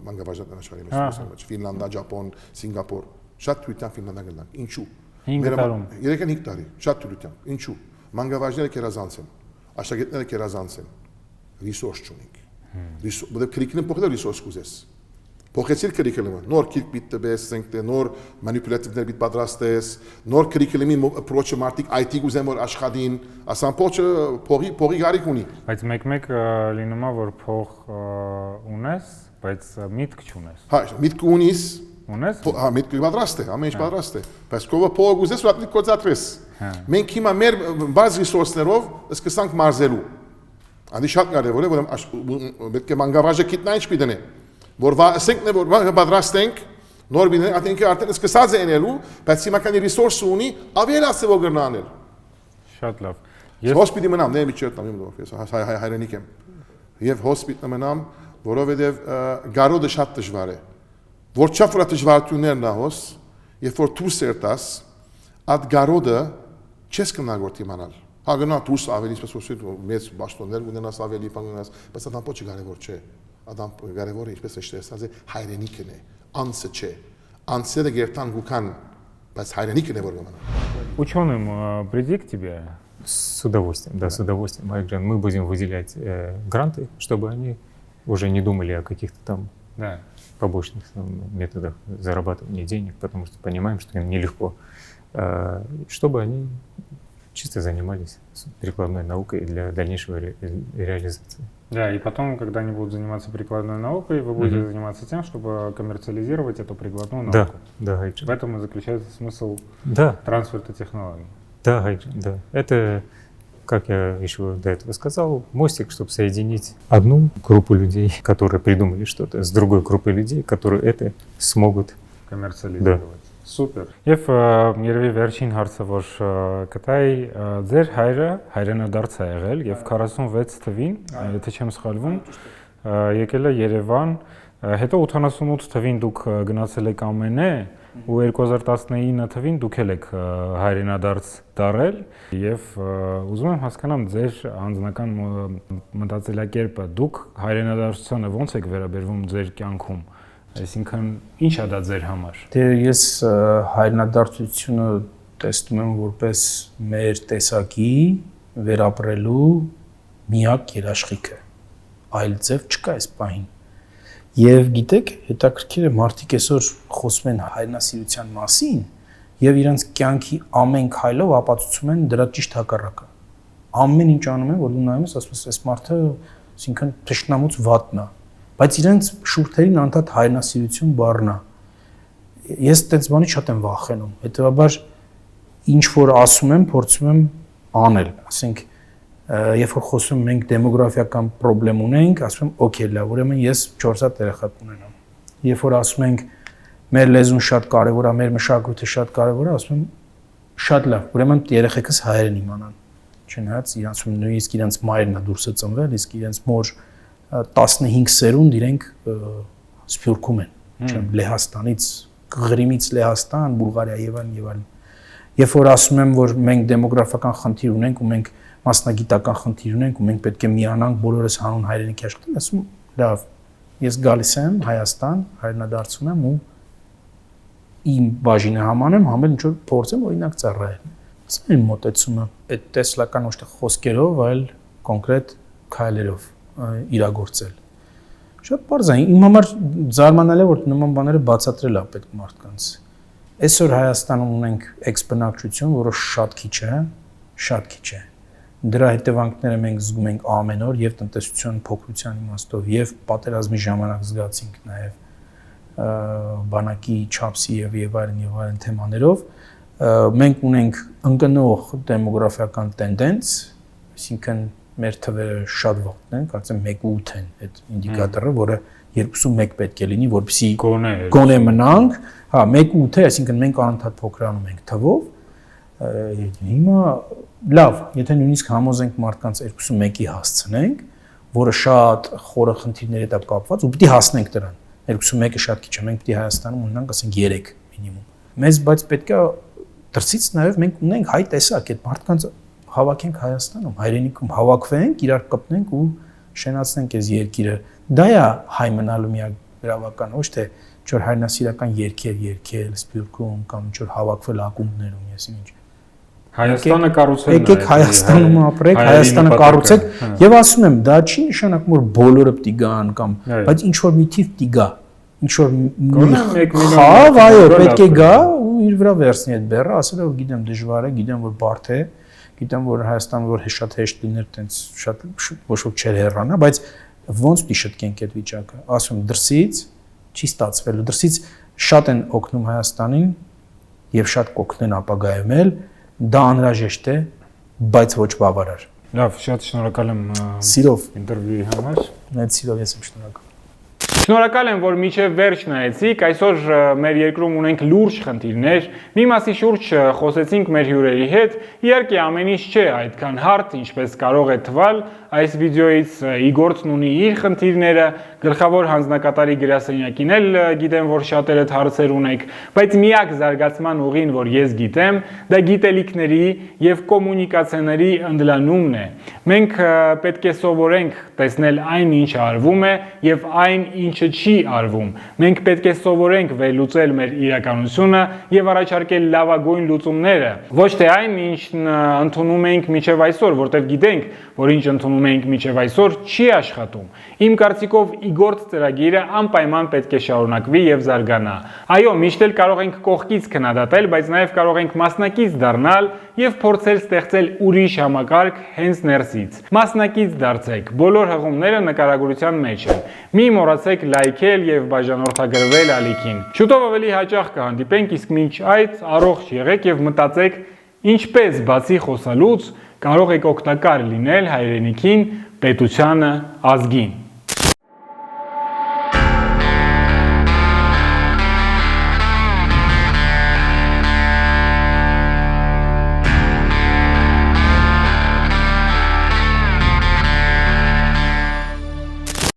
մանկավարժական աշխարհի մեջ, Ֆինլանդա, Ճապոն, Սինգապուր, շատ թույլտան Ֆինլանդա գնանք։ Ինչու։ 5 տարում։ 3-5 տարի, շատ թույլտան։ Ինչու։ Մանկավարժները կերազանց են, աշակերտները կերազանց են։ Ռեսուրս չունենք։ Բայց քրիկնեն փոխել ռեսուրս կուզես։ Փոխեցիր քրիկելումը, նոր քիրք պիտի տես, նոր մանիպուլյատիվներ պիտի պատրաստես, նոր քրիկելումի approach-ը մարդիկ IT գուզեն որ աշխատին, ասան փոչը փողի գարիք ունի։ Բայց մեկ-մեկ լինում է որ փող ունես, բայց միտք չունես։ Հա, միտք ունիս, ունես։ Հա, միտքը պատրաստ է, ամեն ինչ պատրաստ է, բայց կողը փող գուզես ու ապնիկ կոծատրես։ Մենք հիմա մեր բազ ռեսուրսներով սկսանք մարզելու։ Անդի շատ կարևոր է, որ պետք է մանկավարժը գիտնա ինչ պիտի դնի։ Որ ասենք որ պատրաստենք նոր բիզնես ատենքը արդեն սկսած է անելու, բայց հիմա կանի ռեսուրս ունի, ավելի ասեվո գնանել։ Շատ լավ։ Ես հոսպիտի մնամ, դե մի չերտամ իմ դով, ես հայրենիք եմ։ Եվ հոսպիտը մնամ, որովհետև գարոդը շատ դժվար է։ Որ չափ որ դժվարություններն ահոս, երբ որ դուրս երտաս, այդ գարոդը չես կնագորտի մանալ։ Հա գնա դուրս ավելի սպեսիֆիկ մեծ բաշտոններ ունենաս ավելի բան ունենաս, բայց դա ոչ կարևոր չէ։ Adam կարևորը ինչպես է շտեսած է հայրենիքն է, անձը չէ։ Անձերը գերտան գուքան, բայց հայրենիքն է որ գնա։ Ученым приди к тебе. С удовольствием, да, с удовольствием, Майкжан. Мы будем выделять гранты, чтобы они уже не думали о каких-то там побочных методах зарабатывания денег, потому что понимаем, что им нелегко, чтобы они чисто занимались прикладной наукой для дальнейшего реализации. Да, и потом, когда они будут заниматься прикладной наукой, вы будете заниматься тем, чтобы коммерциализировать эту прикладную науку. Да, Гайджан. В этом и заключается смысл трансферта технологий. Да, Гайджан, да. Это, как я еще до этого сказал, мостик, чтобы соединить одну группу людей, которые придумали что-то, с другой группой людей, которые это смогут коммерциализировать. Да. Սուպեր։ Եվ երևի վերջին հարցը, որ կտայի, ձեր հայրը հայրենադարձ է եղել եւ 46 թվին, եթե չեմ սխալվում, եկել է Երևան, հետո 88 թվին դուք գնացել եք ԱՄՆ ու 2019 թվին դուք եք հայրենադարձ դարել եւ ուզում եմ հասկանամ ձեր անձնական մտածելակերպը, դուք հայրենադարձությանը ո՞նց եք վերաբերվում ձեր կյանքում։ Այսինքն ի՞նչ է դա ձեր համար։ Դե ես հայրենադարձությունը տեսնում եմ որպես մեր տեսակի վերապրելու միակ երաշխիքը։ Այլ ձև չկա այս պահին։ Եվ գիտեք, հետաքրքիր է, մարդիկ այսօր խոսում են հայրենասիրության մասին եւ իրենց կյանքի ամեն քայլով ապացուցում են դրա ճիշտ հակառակը։ Ամեն ինչ անում են, որ դու նայում ես, ասում ես, այս մարդը, այսինքն թշնամուց վատն է, բայց իրենց շուրթերին անդադ հայրենասիրություն բառն է։ Ես այդպես բանի շատ եմ վախենում։ Հետեւաբար ինչ որ ասում եմ, փորձում եմ անել, ասենք երբ որ խոսում մենք դեմոգրաֆիական խնդրեմ ունենք, ասում եմ, օքեյ, լավ, ուրեմն ես 4 հատ երեխա կունենամ։ Երբ որ ասում ենք մեր լեզուն շատ կարևոր է, մեր մշակույթը շատ կարևոր է, ասում եմ, շատ լավ, ուրեմն երեխեքս հայերեն իմանան։ Չնայած իրանց նույնիսկ իրանց մայրն է դուրսը ծնվել, իսկ իրանց մոր 15 սերունդ իրենք Սփյուռքում են, չեմ Լեհաստանից, Ղրիմից Լեհաստան, Բուլղարիա եւ այլն։ Երբ որ ասում եմ, որ մենք դեմոգրաֆիական խնդիր ունենք ու մենք մասնագիտական խնդիր ունենք ու մենք պետք է միանանք բոլորս հանուն հայրենիքի աշխատել, ասում լավ, ես գալիս եմ Հայաստան, հայրենադարձում եմ ու իմ բաժինը համանեմ, համել ինչ որ փորձեմ օրինակ ծառայել։ Ասում եմ մոտեցումը այդ տեսլական ոչ թե խոսքերով, այլ կոնկրետ քայլերով իրագործել։ Շատ բարձ է, իմ համար զարմանալի է, որ նման բաները բացատրել է պետք մարդկանց։ Այսօր Հայաստանում ունենք էքսպոնակցություն, որը շատ քիչ է, շատ քիչ է։ Դրա հետևանքները մենք զգում ենք ամեն օր եւ տնտեսության փոքրության իմաստով եւ պատերազմի ժամանակ զգացինք նաեւ բանակի չափսի եւ այլն թեմաներով մենք ունենք ընկնող դեմոգրաֆիական տենդենս, այսինքն մեր թվերը շատ վաղ են, կարծեմ 1.8 են այդ ինդիկատորը, որը 2.1 պետք է լինի, որպեսզի գոնե մնանք, հա 1.8 է, այսինքն մենք անընդհատ փոքրանում ենք թվով։ Հիմա լավ, եթե նույնիսկ համոզենք մարդկանց 2.1-ի հասցնենք, որը շատ խորը խնդիրների հետ կապված, ու պիտի հասնենք դրան։ 2.1-ը շատ քիչ է, մենք պիտի Հայաստանում ունենանք, ասենք 3 մինիմում։ Մեզ բայց պետք է դրսից նաև մենք ունենք հայ տեսակ, այդ մարդկանց հավաքենք Հայաստանում, հայրենիքում հավաքվենք, իրար կպնենք ու շենացնենք այս երկիրը։ Դա է հայ մնալու միակ գրավական, ոչ թե ինչ-որ հայրենասիրական երգեր երգել Սփյուռքում կամ ինչ-որ հավաքվել ակումբներում, ես ինչ։ Հայաստանը կառուցել։ Եկեք Հայաստանում ապրեք, Հայաստանը կառուցեք, եւ ասում եմ, դա չի նշանակում որ բոլորը պիտի գան կամ, բայց ինչ որ մի թիվ պիտի գա, ինչ որ խավ, այո, պետք է գա ու իր վրա վերցնի այդ բեռը, ասել է որ գիտեմ դժվար է, գիտեմ որ բարդ է, գիտեմ որ Հայաստանը որ շատ հեշտ լիներ, տենց շատ ոչ ոք չէր հեռանա, բայց ոնց պիտի շտկենք այդ վիճակը։ Ասում եմ դրսից չի ստացվելու, դրսից շատ են օգնում Հայաստանին եւ շատ կօգնեն ապագայում էլ, դա անհրաժեշտ է, բայց ոչ բավարար։ Լավ, շատ շնորհակալ եմ Սիրով ինտերվյուի համար։ Մեծ սիրով ես եմ շնորհակալ։ Շնորհակալ եմ, որ մինչև վերջ նայեցիք, այսօր մեր երկրում ունենք լուրջ խնդիրներ, մի մասի շուրջ խոսեցինք մեր հյուրերի հետ, իհարկե ամեն ինչ չէ այդքան հարթ, ինչպես կարող է թվալ, այս վիդեոից Իգորցն ունի իր խնդիրները, գլխավոր հանձնակատարի գրասենյակին էլ գիտեմ, որ շատերդ հարցեր ունեք, բայց միակ զարգացման ուղին, որ ես գիտեմ, դա գիտելիքների եւ կոմունիկացիաների ընդլանումն է։ Մենք պետք է սովորենք տեսնել այն, ինչը արվում է եւ այն, ինչը չի արվում։ Մենք պետք է սովորենք վերլուծել մեր իրականությունը եւ առաջարկել լավագույն լուծումները, ոչ թե այն, ինչն ընդունում ենք մինչեւ այսօր, որտեղ գիտենք, որ ինչ ընդունում ենք մինչեւ այսօր չի աշխատում։ Իմ կարծիքով Իգործ ծրագիրը անպայման պետք է շարունակվի եւ զարգանա։ Այո, միշտ էլ կարող ենք կողքից քննադատել, բայց նաեւ կարող ենք մասնակից դառնալ եւ փորձել ստեղծել ուրիշ համակարգ հենց ներսից։ Մասնակից դարձեք։ Բոլոր հղումները նկարագրության մեջ են։ Մի մոռացեք լայքել եւ բաժանորդագրվել ալիքին։ Շուտով ավելի հաճախ կհանդիպենք, իսկ մինչ այդ առողջ եղեք եւ մտածեք, ինչպես բացի խոսալուց կարող եք օգտակար լինել հայրենիքին, պետությանը, ազգին։